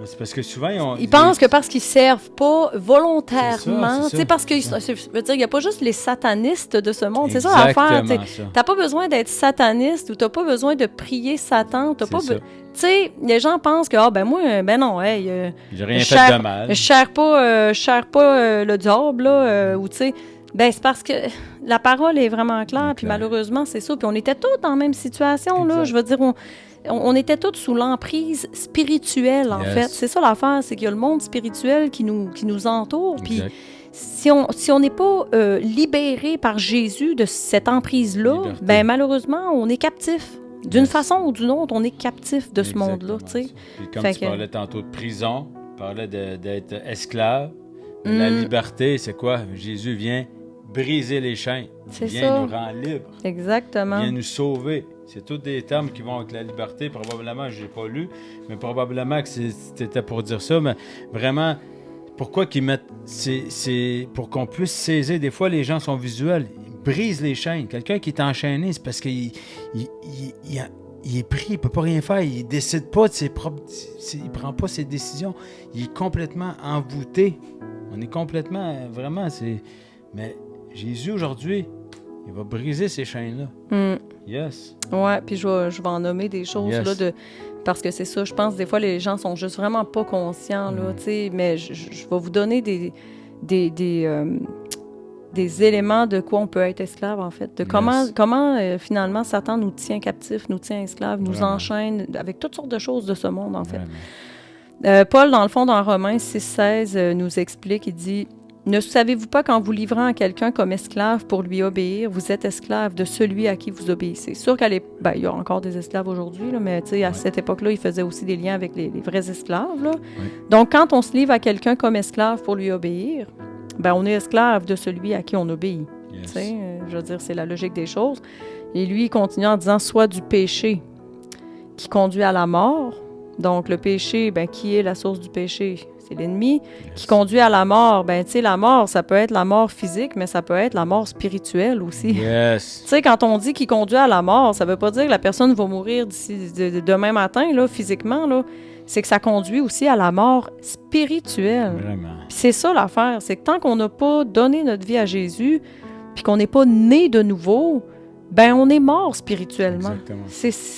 C'est parce que souvent, ils pensent que parce qu'ils servent pas volontairement, c'est ça. Parce que, je veux dire, il n'y a pas juste les satanistes de ce monde. C'est ça l'affaire. Tu n'as pas besoin d'être sataniste ou tu n'as pas besoin de prier Satan. Tu sais, les gens pensent que, moi, non, j'ai rien fait de mal. Je cherche pas le diable, là, ou tu sais... c'est parce que la parole est vraiment claire, puis malheureusement, c'est ça. Puis on était tous dans la même situation, là. Je veux dire, on était tous sous l'emprise spirituelle, en fait. C'est ça l'affaire, c'est qu'il y a le monde spirituel qui nous entoure. Puis si on n'est pas libéré par Jésus de cette emprise-là, malheureusement, on est captif. D'une façon ou d'une autre, on est captif de ce monde-là, tu sais. Puis comme tu parlais tantôt de prison, tu parlais d'être esclave. La liberté, c'est quoi? Jésus vient briser les chaînes. Il vient nous rendre libres. Exactement. Il vient nous sauver. C'est tous des termes qui vont avec la liberté. Probablement, je n'ai pas lu, mais probablement que c'était pour dire ça. Mais vraiment, pourquoi qu'ils mettent... C'est pour qu'on puisse saisir. Des fois, les gens sont visuels. Ils brisent les chaînes. Quelqu'un qui est enchaîné, c'est parce qu'il est pris, il ne peut pas rien faire. Il ne décide pas de ses propres... Il ne prend pas ses décisions. Il est complètement envoûté. On est complètement... Vraiment, c'est... Mais Jésus, aujourd'hui, il va briser ces chaînes-là. Yes. Ouais, puis je vais en nommer des choses, là, parce que c'est ça, je pense, des fois, les gens sont juste vraiment pas conscients, là, tu sais, mais je vais vous donner des éléments de quoi on peut être esclave, en fait, de comment finalement, Satan nous tient captifs, nous tient esclaves, nous enchaîne avec toutes sortes de choses de ce monde, en fait. Paul, dans le fond, dans Romains 6,16, nous explique, il dit... Ne savez-vous pas qu'en vous livrant à quelqu'un comme esclave pour lui obéir, vous êtes esclave de celui à qui vous obéissez? C'est sûr qu'il y a encore des esclaves aujourd'hui, là, mais à cette époque-là, il faisait aussi des liens avec les vrais esclaves. Là. Donc, quand on se livre à quelqu'un comme esclave pour lui obéir, on est esclave de celui à qui on obéit. Je veux dire, c'est la logique des choses. Et lui, il continue en disant « Soit du péché qui conduit à la mort ». Donc, le péché, qui est la source du péché? C'est l'ennemi qui conduit à la mort. La mort, ça peut être la mort physique, mais ça peut être la mort spirituelle aussi. Yes. Quand on dit qu'il conduit à la mort, ça veut pas dire que la personne va mourir demain matin, là, physiquement, là. C'est que ça conduit aussi à la mort spirituelle. Vraiment. Puis c'est ça l'affaire, c'est que tant qu'on n'a pas donné notre vie à Jésus, puis qu'on n'est pas né de nouveau, on est mort spirituellement. Exactement.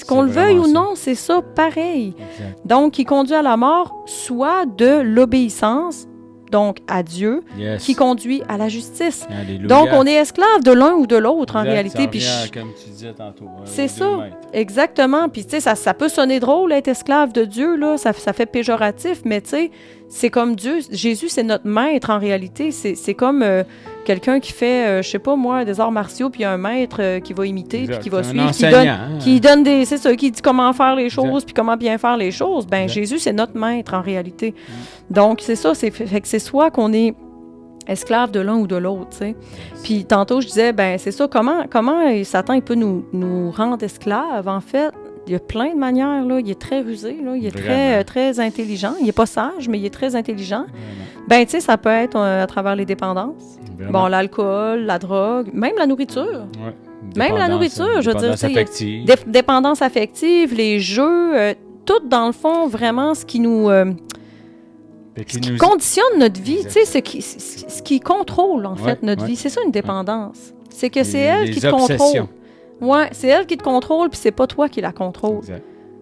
Qu'on le veuille ou non, c'est ça, pareil. Exact. Donc, qui conduit à la mort, soit de l'obéissance, donc à Dieu, qui conduit à la justice. Alléluia. Donc, on est esclave de l'un ou de l'autre, en réalité. Ça revient comme tu disais tantôt. C'est ça, exactement. Puis, tu sais, ça peut sonner drôle, être esclave de Dieu, là, ça fait péjoratif, mais tu sais, c'est comme Dieu. Jésus, c'est notre maître, en réalité. C'est comme... quelqu'un qui fait, je sais pas moi, des arts martiaux, puis il y a un maître qui va imiter, puis qui va suivre, qui donne c'est ça, qui dit comment faire les choses, puis comment bien faire les choses. Jésus, c'est notre maître, en réalité. Donc, c'est ça, fait que c'est soit qu'on est esclave de l'un ou de l'autre, tu sais. Puis tantôt, je disais, c'est ça, comment Satan, il peut nous rendre esclaves, en fait. Il y a plein de manières, là. Il est très rusé, là. Il est très, très intelligent. Il n'est pas sage, mais il est très intelligent. Tu sais, ça peut être à travers les dépendances. Vraiment. Bon, l'alcool, la drogue, même la nourriture. Même la nourriture, je veux dire. Affective. Dépendance affective, les jeux, tout dans le fond, vraiment, ce qui nous... qui conditionne notre vie, tu sais, ce qui contrôle, en fait, notre vie. C'est ça, une dépendance. C'est que c'est elle qui te contrôle. Ouais, c'est elle qui te contrôle, puis c'est pas toi qui la contrôle. Tu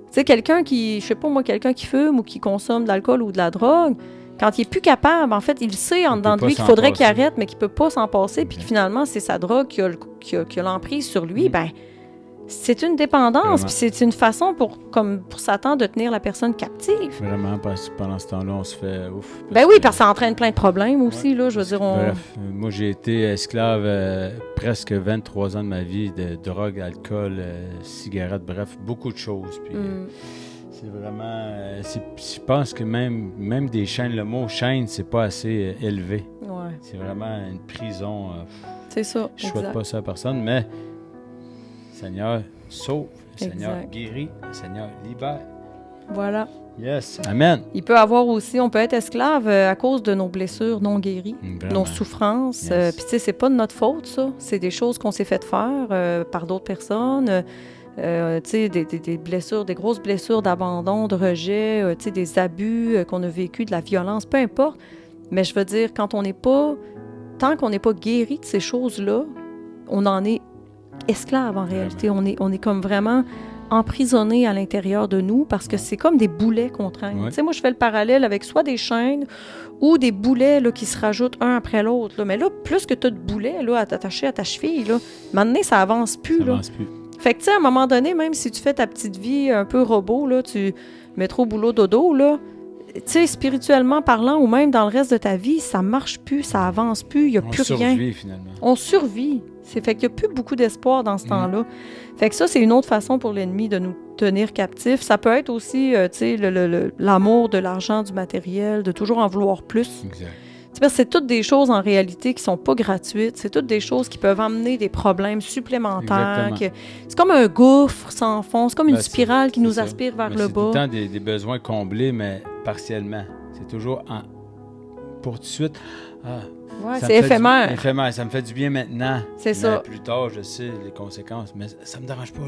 sais, quelqu'un qui, je sais pas moi, quelqu'un qui fume ou qui consomme de l'alcool ou de la drogue, quand il est plus capable, en fait, il sait en dedans de lui qu'il faudrait qu'il arrête, mais qu'il peut pas s'en passer, puis que finalement, c'est sa drogue qui a l'emprise sur lui, c'est une dépendance, puis c'est une façon pour Satan de tenir la personne captive. Vraiment, parce que pendant ce temps-là, on se fait ouf. Parce que ça entraîne plein de problèmes aussi, là, je veux dire. Bref, moi, j'ai été esclave presque 23 ans de ma vie de drogue, alcool, cigarettes, bref, beaucoup de choses. Puis c'est vraiment... je pense que même des chaînes, le mot chaîne, c'est pas assez élevé. Ouais. C'est vraiment une prison. C'est ça, je souhaite pas ça à personne, mais Seigneur sauve, Seigneur guérit, Seigneur libère. Voilà. Yes, amen. On peut être esclave à cause de nos blessures non guéries, nos souffrances. Puis tu sais, c'est pas de notre faute, ça. C'est des choses qu'on s'est fait faire par d'autres personnes. Tu sais, des blessures, des grosses blessures d'abandon, de rejet, tu sais, des abus qu'on a vécu, de la violence, peu importe. Mais je veux dire, tant qu'on n'est pas guéri de ces choses-là, on en est esclave en réalité. On est comme vraiment emprisonné à l'intérieur de nous parce que c'est comme des boulets qu'on traîne. Tu sais, moi, je fais le parallèle avec soit des chaînes ou des boulets là, qui se rajoutent un après l'autre. Là. Mais là, plus que tu as de boulets là, à t'attacher à ta cheville, là, maintenant, ça avance plus. Ça avance plus. Fait que, tu sais, à un moment donné, même si tu fais ta petite vie un peu robot, là, tu mets trop boulot dodo, là, tu sais, spirituellement parlant ou même dans le reste de ta vie, ça marche plus, ça avance plus, il n'y a plus rien. On survit, finalement. On survit. Fait qu'il n'y a plus beaucoup d'espoir dans ce temps-là. Fait que ça, c'est une autre façon pour l'ennemi de nous tenir captifs. Ça peut être aussi, tu sais, l'amour de l'argent, du matériel, de toujours en vouloir plus. Exact. Parce que c'est toutes des choses en réalité qui sont pas gratuites. C'est toutes des choses qui peuvent amener des problèmes supplémentaires. C'est comme un gouffre sans fond. C'est comme une spirale qui nous aspire vers le bas. C'est tout le temps des besoins comblés, mais partiellement. C'est toujours pour tout de suite. Ouais, c'est éphémère. Éphémère. Ça me fait du bien maintenant. C'est ça. Plus tard, je sais les conséquences, mais ça me dérange pas.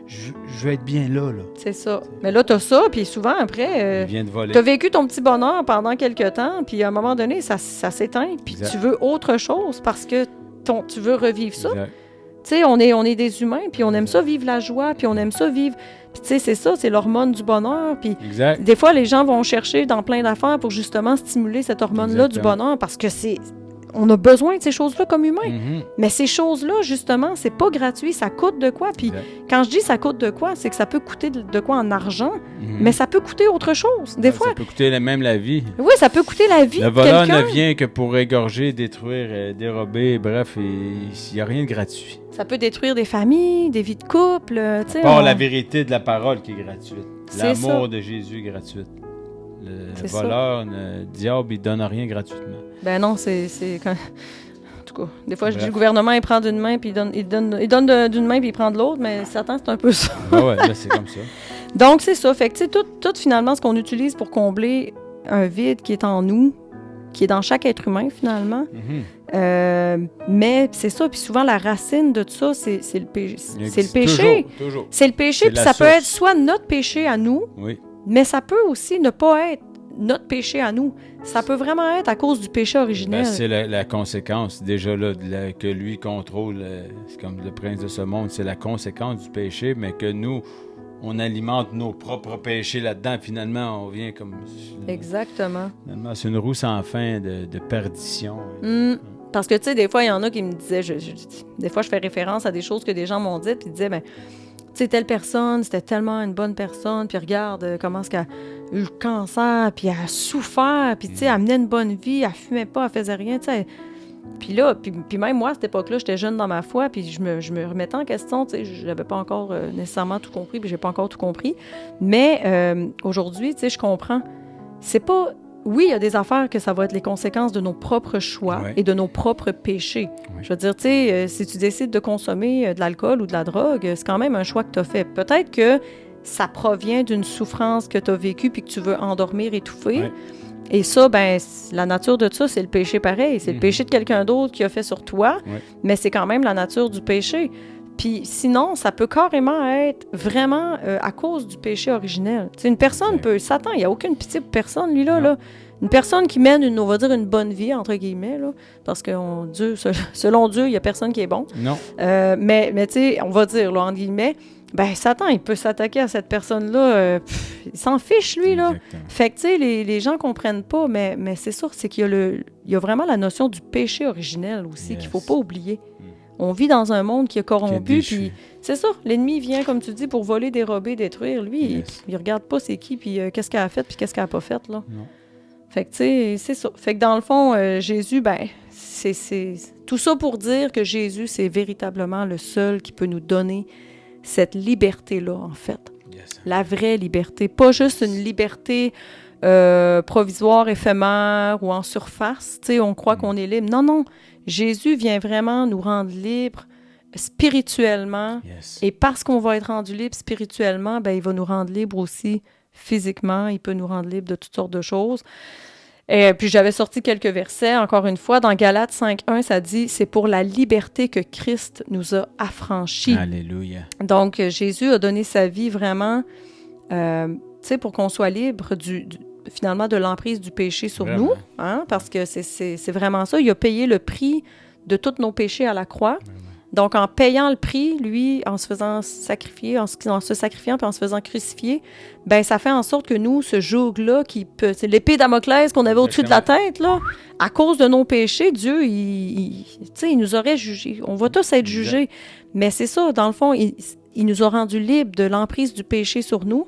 Je veux être bien là. C'est ça. Mais là, t'as ça, puis souvent, après, il vient de voler. T'as vécu ton petit bonheur pendant quelques temps, puis à un moment donné, ça s'éteint, puis tu veux autre chose parce que tu veux revivre ça. Tu sais, on est des humains, puis on aime ça vivre la joie, puis on aime ça vivre... Puis tu sais, c'est ça, c'est l'hormone du bonheur. Puis des fois, les gens vont chercher dans plein d'affaires pour justement stimuler cette hormone-là du bonheur parce que on a besoin de ces choses-là comme humains. Mais ces choses-là, justement, c'est pas gratuit. Ça coûte de quoi? Puis quand je dis ça coûte de quoi, c'est que ça peut coûter de quoi en argent, mais ça peut coûter autre chose. Des fois... Ça peut coûter même la vie. Oui, ça peut coûter la vie. Le voleur ne vient que pour égorger, détruire, dérober, bref, il n'y a rien de gratuit. Ça peut détruire des familles, des vies de couple. La vérité de la parole qui est gratuite. L'amour de Jésus est gratuit. Le voleur, le diable, il donne rien gratuitement. Ben non, c'est quand... En tout cas, des fois, je dis le gouvernement, il prend d'une main, puis il donne d'une main, puis il prend de l'autre, mais Satan, c'est un peu ça. Ouais, là, c'est comme ça. Donc, c'est ça. Fait que, tu sais, tout finalement, ce qu'on utilise pour combler un vide qui est en nous, qui est dans chaque être humain, finalement. Mais c'est ça. Puis souvent, la racine de tout ça, c'est le péché. C'est le péché. Toujours. C'est le péché, puis ça peut être soit notre péché à nous, mais ça peut aussi ne pas être notre péché à nous. Ça peut vraiment être à cause du péché originel. C'est la conséquence, déjà là, que lui contrôle, c'est comme le prince de ce monde, c'est la conséquence du péché, mais que nous, on alimente nos propres péchés là-dedans. Finalement, on vient comme... Exactement. Finalement, c'est une roue sans fin de perdition. Parce que, tu sais, des fois, il y en a qui me disaient... des fois, je fais référence à des choses que des gens m'ont dites, puis ils disaient, ben, tu sais, telle personne, c'était tellement une bonne personne, puis regarde comment est-ce qu'elle a eu le cancer, puis elle a souffert, puis, tu sais, elle menait une bonne vie, elle fumait pas, elle faisait rien, tu sais. Puis là, puis même moi, à cette époque-là, j'étais jeune dans ma foi, puis je me remettais en question, tu sais, je n'avais pas encore nécessairement tout compris, puis j'ai pas encore tout compris. Mais aujourd'hui, tu sais, je comprends. C'est pas... Oui, il y a des affaires que ça va être les conséquences de nos propres choix et de nos propres péchés. Je veux dire, tu sais, si tu décides de consommer de l'alcool ou de la drogue, c'est quand même un choix que tu as fait. Peut-être que ça provient d'une souffrance que tu as vécue puis que tu veux endormir, étouffer. Et ça, ben, la nature de ça, c'est le péché pareil. C'est le péché de quelqu'un d'autre qui a fait sur toi, mais c'est quand même la nature du péché. Puis sinon, ça peut carrément être vraiment à cause du péché originel. T'sais, une personne peut... Satan, il n'y a aucune pitié pour personne, lui, là. Une personne qui mène, on va dire, une bonne vie, entre guillemets, là, parce que selon Dieu, il n'y a personne qui est bon. Non. Mais tu sais, on va dire, là, entre guillemets, ben Satan, il peut s'attaquer à cette personne-là. Il s'en fiche, lui, là. Exactement. Fait que, tu sais, les gens ne comprennent pas, mais c'est sûr, c'est qu'il y a vraiment la notion du péché originel aussi, qu'il ne faut pas oublier. On vit dans un monde qui est corrompu, puis c'est ça, l'ennemi vient, comme tu dis, pour voler, dérober, détruire. Lui, il regarde pas c'est qui, puis qu'est-ce qu'elle a fait, puis qu'est-ce qu'elle a pas fait, là. Non. Fait que, tu sais, c'est ça. Fait que dans le fond, Jésus, ben, c'est tout ça pour dire que Jésus, c'est véritablement le seul qui peut nous donner cette liberté-là, en fait. La vraie liberté. Pas juste une liberté provisoire, éphémère ou en surface. Tu sais, on croit qu'on est libre. Non, non. Jésus vient vraiment nous rendre libres spirituellement. Et parce qu'on va être rendu libre spirituellement, ben, il va nous rendre libres aussi physiquement. Il peut nous rendre libres de toutes sortes de choses. Et puis, j'avais sorti quelques versets, encore une fois. Dans Galates 5.1, ça dit « C'est pour la liberté que Christ nous a affranchis. » Alléluia. Donc, Jésus a donné sa vie vraiment, tu sais, pour qu'on soit libre finalement de l'emprise du péché sur nous, hein, parce que c'est vraiment ça. Il a payé le prix de tous nos péchés à la croix. Donc, en payant le prix, lui, en se faisant sacrifier, en se sacrifiant puis en se faisant crucifier, ben ça fait en sorte que nous, ce joug-là, c'est l'épée Damoclès qu'on avait au-dessus de la tête, là, à cause de nos péchés, Dieu, il nous aurait jugés. On va tous être jugés. Mais c'est ça, dans le fond, il nous a rendus libres de l'emprise du péché sur nous.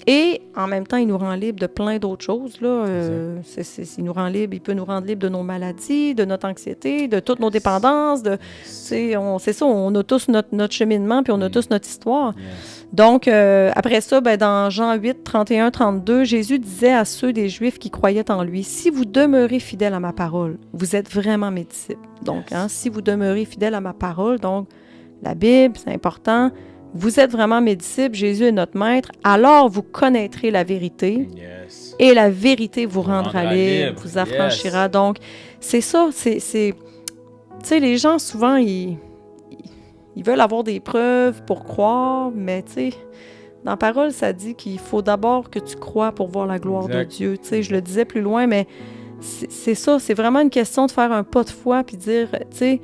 Et en même temps, il nous rend libre de plein d'autres choses. Là. Il nous rend libre, il peut nous rendre libre de nos maladies, de notre anxiété, de toutes nos dépendances. C'est ça, on a tous notre cheminement, puis on a tous notre histoire. Yes. Donc, après ça, dans Jean 8, 31, 32, Jésus disait à ceux des Juifs qui croyaient en lui, « Si vous demeurez fidèles à ma parole, vous êtes vraiment mes disciples. » Donc, si vous demeurez fidèles à ma parole, donc la Bible, c'est important. Vous êtes vraiment mes disciples, Jésus est notre maître, alors vous connaîtrez la vérité et la vérité vous rendra libre, vous affranchira. Donc, c'est ça, tu sais, les gens, souvent, ils veulent avoir des preuves pour croire, mais tu sais, dans la parole, ça dit qu'il faut d'abord que tu crois pour voir la gloire de Dieu. Tu sais, je le disais plus loin, mais c'est ça, c'est vraiment une question de faire un pas de foi puis dire, tu sais,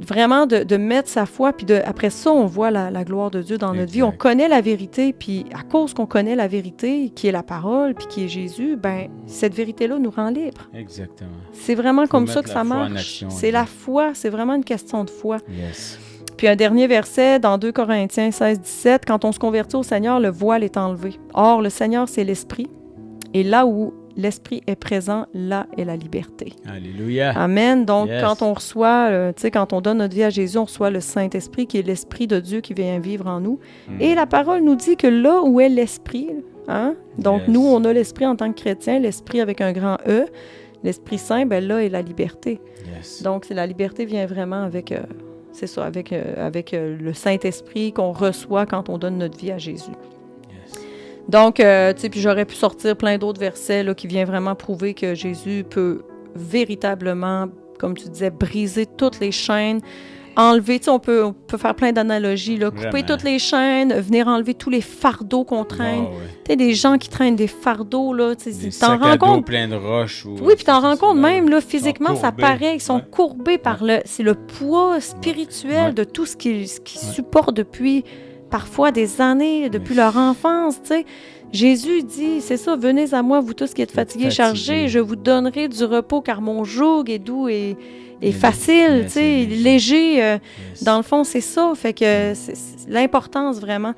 vraiment de mettre sa foi, puis après ça, on voit la gloire de Dieu dans notre vie. On connaît la vérité, puis à cause qu'on connaît la vérité, qui est la parole, puis qui est Jésus, cette vérité-là nous rend libres. Exactement. C'est vraiment comme ça que ça marche. C'est la foi, c'est vraiment une question de foi. Yes. Puis un dernier verset dans 2 Corinthiens 16, 17, « Quand on se convertit au Seigneur, le voile est enlevé. Or, le Seigneur, c'est l'Esprit, et là où l'Esprit est présent, là est la liberté. » Alléluia. Amen. Donc, quand on reçoit, quand on donne notre vie à Jésus, on reçoit le Saint-Esprit, qui est l'Esprit de Dieu qui vient vivre en nous. Et la parole nous dit que là où est l'Esprit, donc nous, on a l'Esprit en tant que chrétien, l'Esprit avec un grand E, l'Esprit Saint, là est la liberté. Donc, la liberté vient vraiment avec, avec le Saint-Esprit qu'on reçoit quand on donne notre vie à Jésus. Donc, puis j'aurais pu sortir plein d'autres versets là, qui viennent vraiment prouver que Jésus peut véritablement, comme tu disais, briser toutes les chaînes, enlever, on peut faire plein d'analogies, là, couper toutes les chaînes, venir enlever tous les fardeaux qu'on traîne. Tu sais, des gens qui traînent des fardeaux, là, tu sais, des sacs à dos pleins de roches. Oui, puis t'en rends compte même, là, physiquement, ça paraît, ils sont courbés par c'est le poids spirituel de tout ce qu'ils supportent depuis parfois des années, depuis leur enfance, tu sais. Jésus dit, c'est ça, « Venez à moi, vous tous qui êtes fatigués, chargés, je vous donnerai du repos, car mon joug est doux et facile, tu sais, léger. » Dans le fond, c'est ça, fait que c'est l'importance, vraiment.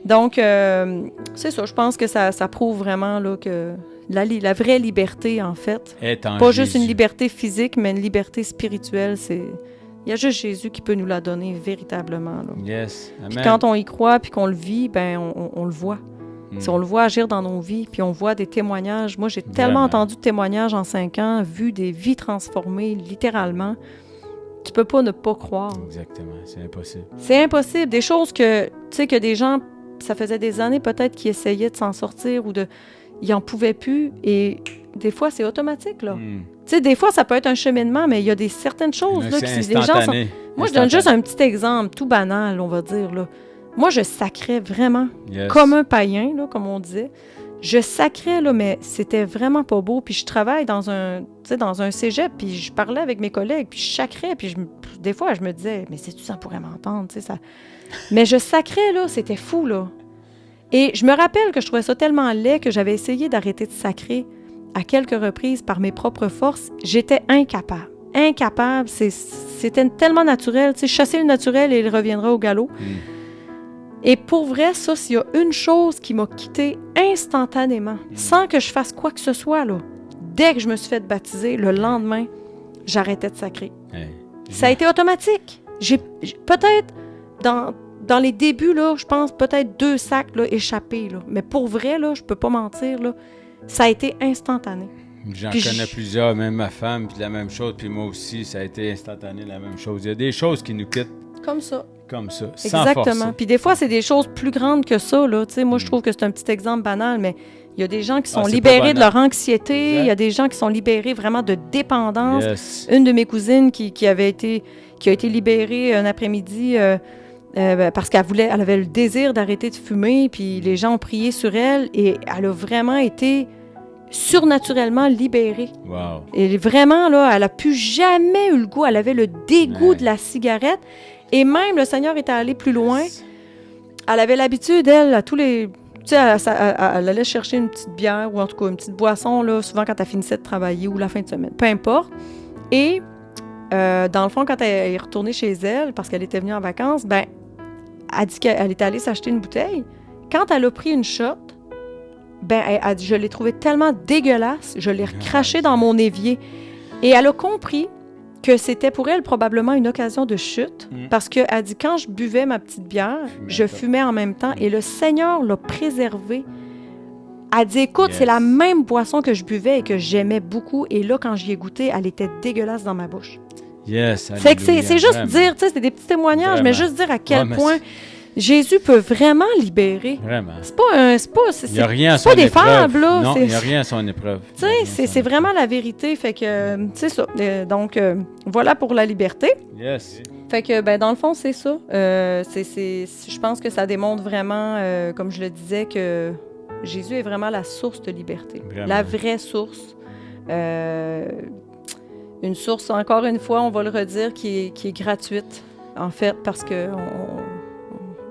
Donc, c'est ça, je pense que ça prouve vraiment là, que la vraie liberté, en fait, pas juste une liberté physique, mais une liberté spirituelle, il y a juste Jésus qui peut nous la donner véritablement. Là. Yes. Amen. Puis quand on y croit puis qu'on le vit, on le voit. Si on le voit agir dans nos vies, puis on voit des témoignages. Moi, j'ai tellement entendu de témoignages en 5 ans, vu des vies transformées, littéralement. Tu peux pas ne pas croire. Exactement, c'est impossible. C'est impossible. Des choses que, tu sais, que des gens, ça faisait des années peut-être qu'ils essayaient de s'en sortir ou ils en pouvaient plus. Et des fois, c'est automatique, là. Tu sais, des fois, ça peut être un cheminement, mais il y a certaines choses, là, c'est instantané. Les gens Moi, je donne juste un petit exemple, tout banal, on va dire, là. Moi, je sacrais vraiment, comme un païen, là, comme on disait. Je sacrais, là, mais c'était vraiment pas beau. Puis je travaille dans un cégep, puis je parlais avec mes collègues, puis je sacrais, puis des fois, je me disais, mais c'est-tu ça pourrait m'entendre, tu sais, ça... Mais je sacrais, là, c'était fou, là. Et je me rappelle que je trouvais ça tellement laid que j'avais essayé d'arrêter de sacrer à quelques reprises par mes propres forces. J'étais incapable. Incapable, c'était tellement naturel. Tu sais, chasser le naturel et il reviendra au galop. Et pour vrai, ça, s'il y a une chose qui m'a quittée instantanément, sans que je fasse quoi que ce soit, là, dès que je me suis fait baptiser, le lendemain, j'arrêtais de sacrer. Ça a été automatique. J'ai peut-être, dans les débuts, là, je pense peut-être 2 sacs là, échappés. Là. Mais pour vrai, là, je peux pas mentir, là, ça a été instantané. J'en connais plusieurs, même ma femme, puis la même chose, puis moi aussi, ça a été instantané, la même chose. Il y a des choses qui nous quittent. Comme ça, sans forcer. Puis des fois, c'est des choses plus grandes que ça, là. Tu sais, moi, je trouve que c'est un petit exemple banal, mais il y a des gens qui sont libérés de leur anxiété, il y a des gens qui sont libérés vraiment de dépendance. Une de mes cousines qui a été libérée un après-midi parce elle avait le désir d'arrêter de fumer, puis les gens ont prié sur elle, et elle a vraiment été surnaturellement libérée. Wow. Et vraiment, là, elle n'a plus jamais eu le goût. Elle avait le dégoût de la cigarette. Et même, le Seigneur était allé plus loin. Elle avait l'habitude, elle, à tous les... Tu sais, elle allait chercher une petite bière ou en tout cas une petite boisson, là, souvent quand elle finissait de travailler ou la fin de semaine, peu importe. Et dans le fond, quand elle est retournée chez elle, parce qu'elle était venue en vacances, elle dit qu'elle était allée s'acheter une bouteille. Quand elle a pris une shot, ben, elle dit, je l'ai trouvé tellement dégueulasse, je l'ai recraché dans mon évier. Et elle a compris que c'était pour elle probablement une occasion de chute, parce qu'elle dit, quand je buvais ma petite bière, je fumais en même temps, et le Seigneur l'a préservée. Elle dit, écoute, c'est la même boisson que je buvais et que j'aimais beaucoup, et là, quand j'y ai goûté, elle était dégueulasse dans ma bouche. Yes, fait que c'est juste vraiment. Dire, tu sais, c'est des petits témoignages, mais juste dire à quel point Jésus peut vraiment libérer. Vraiment. C'est pas il n'y a rien à son pas des épreuve. fables, là. Non, il n'y a rien à son épreuve. Tu sais, c'est vraiment la vérité. Fait que, c'est ça. Donc, voilà pour la liberté. Yes. Fait que, ben, dans le fond, c'est ça. Je pense que ça démontre vraiment, comme je le disais, que Jésus est vraiment la source de liberté. Vraiment. La vraie source. Une source, encore une fois, on va le redire, qui est gratuite, en fait, parce que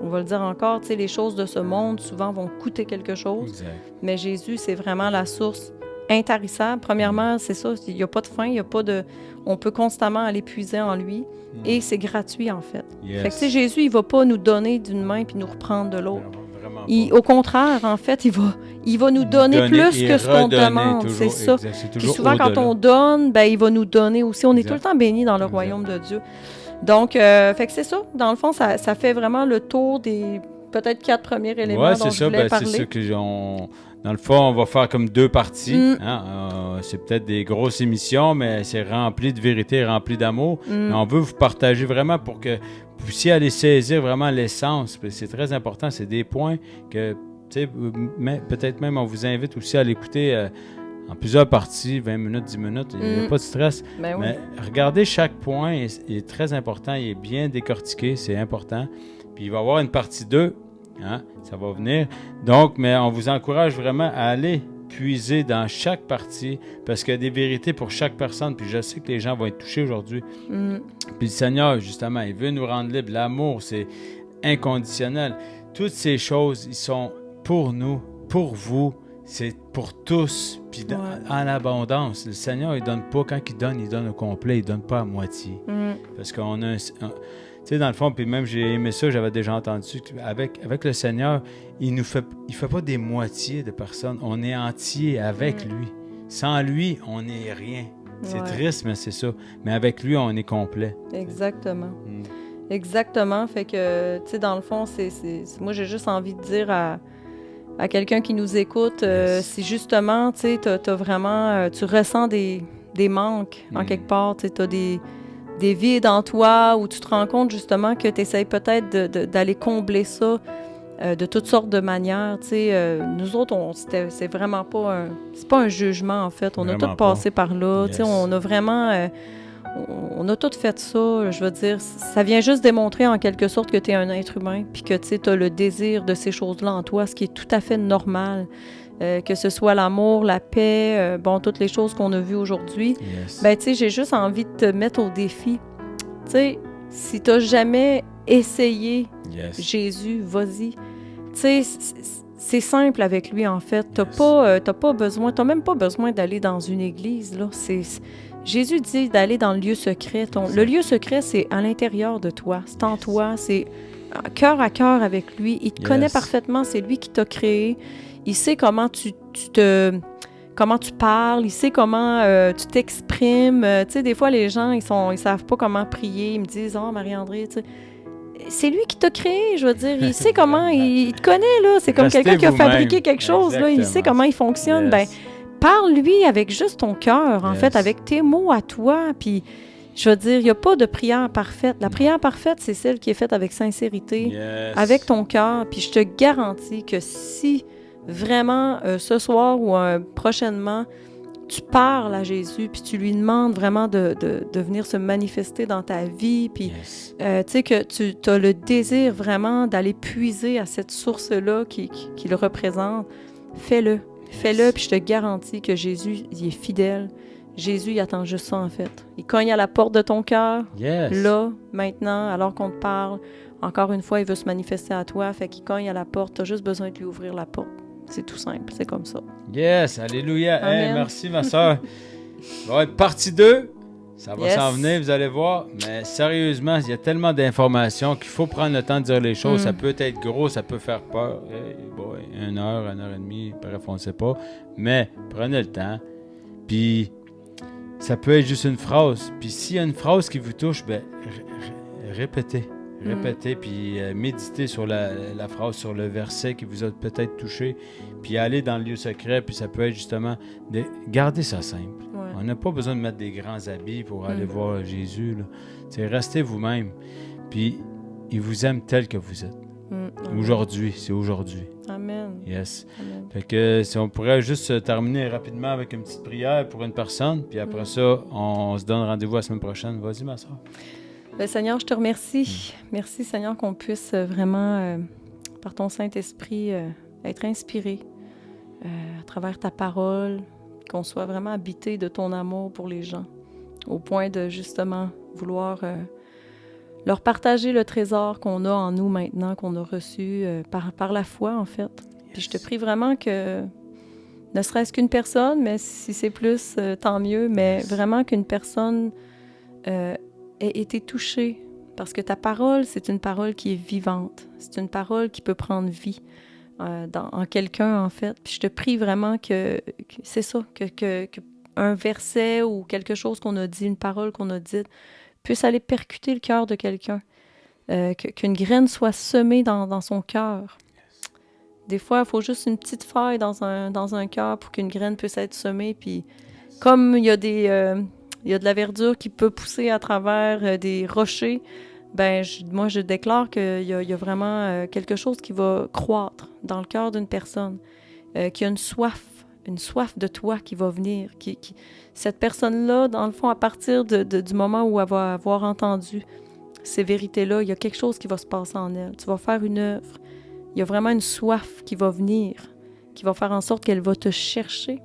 on va le dire encore, tu sais, les choses de ce monde, souvent, vont coûter quelque chose. Exact. Mais Jésus, c'est vraiment la source intarissable. Premièrement, c'est ça, il n'y a pas de fin, il n'y a pas de... On peut constamment aller puiser en lui, et c'est gratuit, en fait. Yes. Fait que, tu sais, Jésus, il ne va pas nous donner d'une main puis nous reprendre de l'autre. Au contraire, en fait, il va nous donner plus que ce qu'on demande. C'est ça. Puis souvent, quand on donne, ben, il va nous donner aussi. On est tout le temps bénis dans le royaume de Dieu. Donc, fait que c'est ça. Dans le fond, ça fait vraiment le tour des peut-être 4 premiers éléments dont je voulais parler. C'est ça que dans le fond, on va faire comme 2 parties. C'est peut-être des grosses émissions, mais c'est rempli de vérité, rempli d'amour. Mais on veut vous partager vraiment pour que vous puissiez aller saisir vraiment l'essence. C'est très important. C'est des points que, tu sais, peut-être même on vous invite aussi à l'écouter en plusieurs parties, 20 minutes, 10 minutes. Il n'y a pas de stress. Ben mais regardez chaque point. Il est très important. Il est bien décortiqué. C'est important. Puis il va y avoir une partie 2. Hein? Ça va venir. Donc, mais on vous encourage vraiment à aller puiser dans chaque partie parce qu'il y a des vérités pour chaque personne. Puis je sais que les gens vont être touchés aujourd'hui. Puis le Seigneur, justement, il veut nous rendre libres. L'amour, c'est inconditionnel. Toutes ces choses, ils sont pour nous, pour vous. C'est pour tous. Puis en abondance. Le Seigneur, il ne donne pas. Quand il donne au complet. Il ne donne pas à moitié. Parce qu'on a tu sais, dans le fond, puis même j'ai aimé ça, j'avais déjà entendu, avec le Seigneur, il fait pas des moitiés de personnes. On est entier avec lui. Sans lui, on n'est rien. C'est triste, mais c'est ça. Mais avec lui, on est complet. Exactement. Exactement. Fait que, tu sais, dans le fond, moi, j'ai juste envie de dire à quelqu'un qui nous écoute, si justement, tu sais, t'as vraiment, tu ressens des manques en quelque part, tu sais, t'as des vides en toi où tu te rends compte justement que tu essaies peut-être d'aller combler ça de toutes sortes de manières. Tu sais, nous autres, c'est vraiment pas c'est pas un jugement en fait. On a tout passé par là. Tu sais, on a vraiment... on a tout fait ça. Je veux dire, ça vient juste démontrer en quelque sorte que tu es un être humain puis que tu as le désir de ces choses-là en toi, ce qui est tout à fait normal. Que ce soit l'amour, la paix, toutes les choses qu'on a vues aujourd'hui. Ben, tu sais, j'ai juste envie de te mettre au défi. Tu sais, si tu n'as jamais essayé Jésus, vas-y. Tu sais, c'est simple avec lui, en fait. Tu n'as même pas besoin d'aller dans une église, là. Jésus dit d'aller dans le lieu secret. Le lieu secret, c'est à l'intérieur de toi. C'est en toi. C'est cœur à cœur avec lui. Il te connaît parfaitement. C'est lui qui t'a créé. Il sait comment comment tu parles, il sait comment tu t'exprimes. Tu sais, des fois, les gens, ils savent pas comment prier. Ils me disent « Oh, Marie-André, tu sais. » C'est lui qui t'a créé, je veux dire. Il sait comment, il te connaît, là. C'est comme quelqu'un qui a fabriqué quelque chose, là. Il sait comment il fonctionne. Ben, parle-lui avec juste ton cœur, en fait, avec tes mots à toi. Puis, je veux dire, il n'y a pas de prière parfaite. La prière parfaite, c'est celle qui est faite avec sincérité, avec ton cœur. Puis, je te garantis que si... vraiment, ce soir ou prochainement, tu parles à Jésus, puis tu lui demandes vraiment de venir se manifester dans ta vie, puis tu sais que tu as le désir vraiment d'aller puiser à cette source-là qui le représente, fais-le. Fais-le, puis je te garantis que Jésus, il est fidèle. Jésus, il attend juste ça, en fait. Il cogne à la porte de ton cœur, là, maintenant, alors qu'on te parle. Encore une fois, il veut se manifester à toi, fait qu'il cogne à la porte. Tu as juste besoin de lui ouvrir la porte. C'est tout simple, c'est comme ça. Yes, alléluia. Hey, merci ma soeur. Ça va être partie 2. Ça va s'en venir, vous allez voir. Mais sérieusement, il y a tellement d'informations qu'il faut prendre le temps de dire les choses. Ça peut être gros, ça peut faire peur. Hey, boy, 1 heure, 1 heure et demie, bref, on ne sait pas. Mais prenez le temps. Puis, ça peut être juste une phrase. Puis, s'il y a une phrase qui vous touche, ben, répétez. Répétez, puis méditez sur la phrase, sur le verset qui vous a peut-être touché, puis allez dans le lieu secret, puis ça peut être justement de garder ça simple. Ouais. On n'a pas besoin de mettre des grands habits pour aller voir Jésus. Restez vous-même, puis il vous aime tel que vous êtes. Aujourd'hui, c'est aujourd'hui. Amen. Yes. Amen. Fait que si on pourrait juste terminer rapidement avec une petite prière pour une personne, puis après ça, on se donne rendez-vous la semaine prochaine. Vas-y, ma soeur. Ben, Seigneur, je te remercie. Merci, Seigneur, qu'on puisse vraiment, par ton Saint-Esprit, être inspiré à travers ta parole, qu'on soit vraiment habité de ton amour pour les gens, au point de, justement, vouloir leur partager le trésor qu'on a en nous maintenant, qu'on a reçu par la foi, en fait. Puis je te prie vraiment que, ne serait-ce qu'une personne, mais si c'est plus, tant mieux, mais vraiment qu'une personne ait été touchée, parce que ta parole, c'est une parole qui est vivante. C'est une parole qui peut prendre vie en quelqu'un, en fait. Puis je te prie vraiment que c'est ça, que un verset ou quelque chose qu'on a dit, une parole qu'on a dite, puisse aller percuter le cœur de quelqu'un. Qu'une graine soit semée dans son cœur. Des fois, il faut juste une petite faille dans un cœur pour qu'une graine puisse être semée. Puis comme il y a il y a de la verdure qui peut pousser à travers des rochers, ben moi, je déclare qu'il y a vraiment quelque chose qui va croître dans le cœur d'une personne, qui a une soif de toi qui va venir. Cette personne-là, dans le fond, à partir du moment où elle va avoir entendu ces vérités-là, il y a quelque chose qui va se passer en elle. Tu vas faire une œuvre. Il y a vraiment une soif qui va venir, qui va faire en sorte qu'elle va te chercher.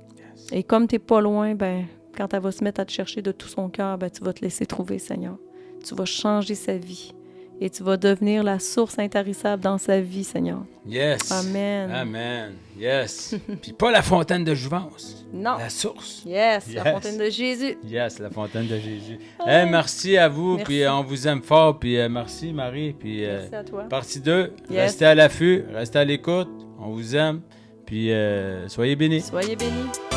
Et comme tu n'es pas loin, ben quand elle va se mettre à te chercher de tout son cœur, ben, tu vas te laisser trouver, Seigneur. Tu vas changer sa vie et tu vas devenir la source intarissable dans sa vie, Seigneur. Yes. Amen. Amen. Yes. Puis pas la fontaine de jouvence. Non. La source. Yes, la fontaine de Jésus. Yes, la fontaine de Jésus. Hey, merci à vous, merci. Puis on vous aime fort, puis merci Marie. Puis, merci à toi. Partie 2, yes. Restez à l'affût, restez à l'écoute, on vous aime, puis soyez bénis. Soyez bénis.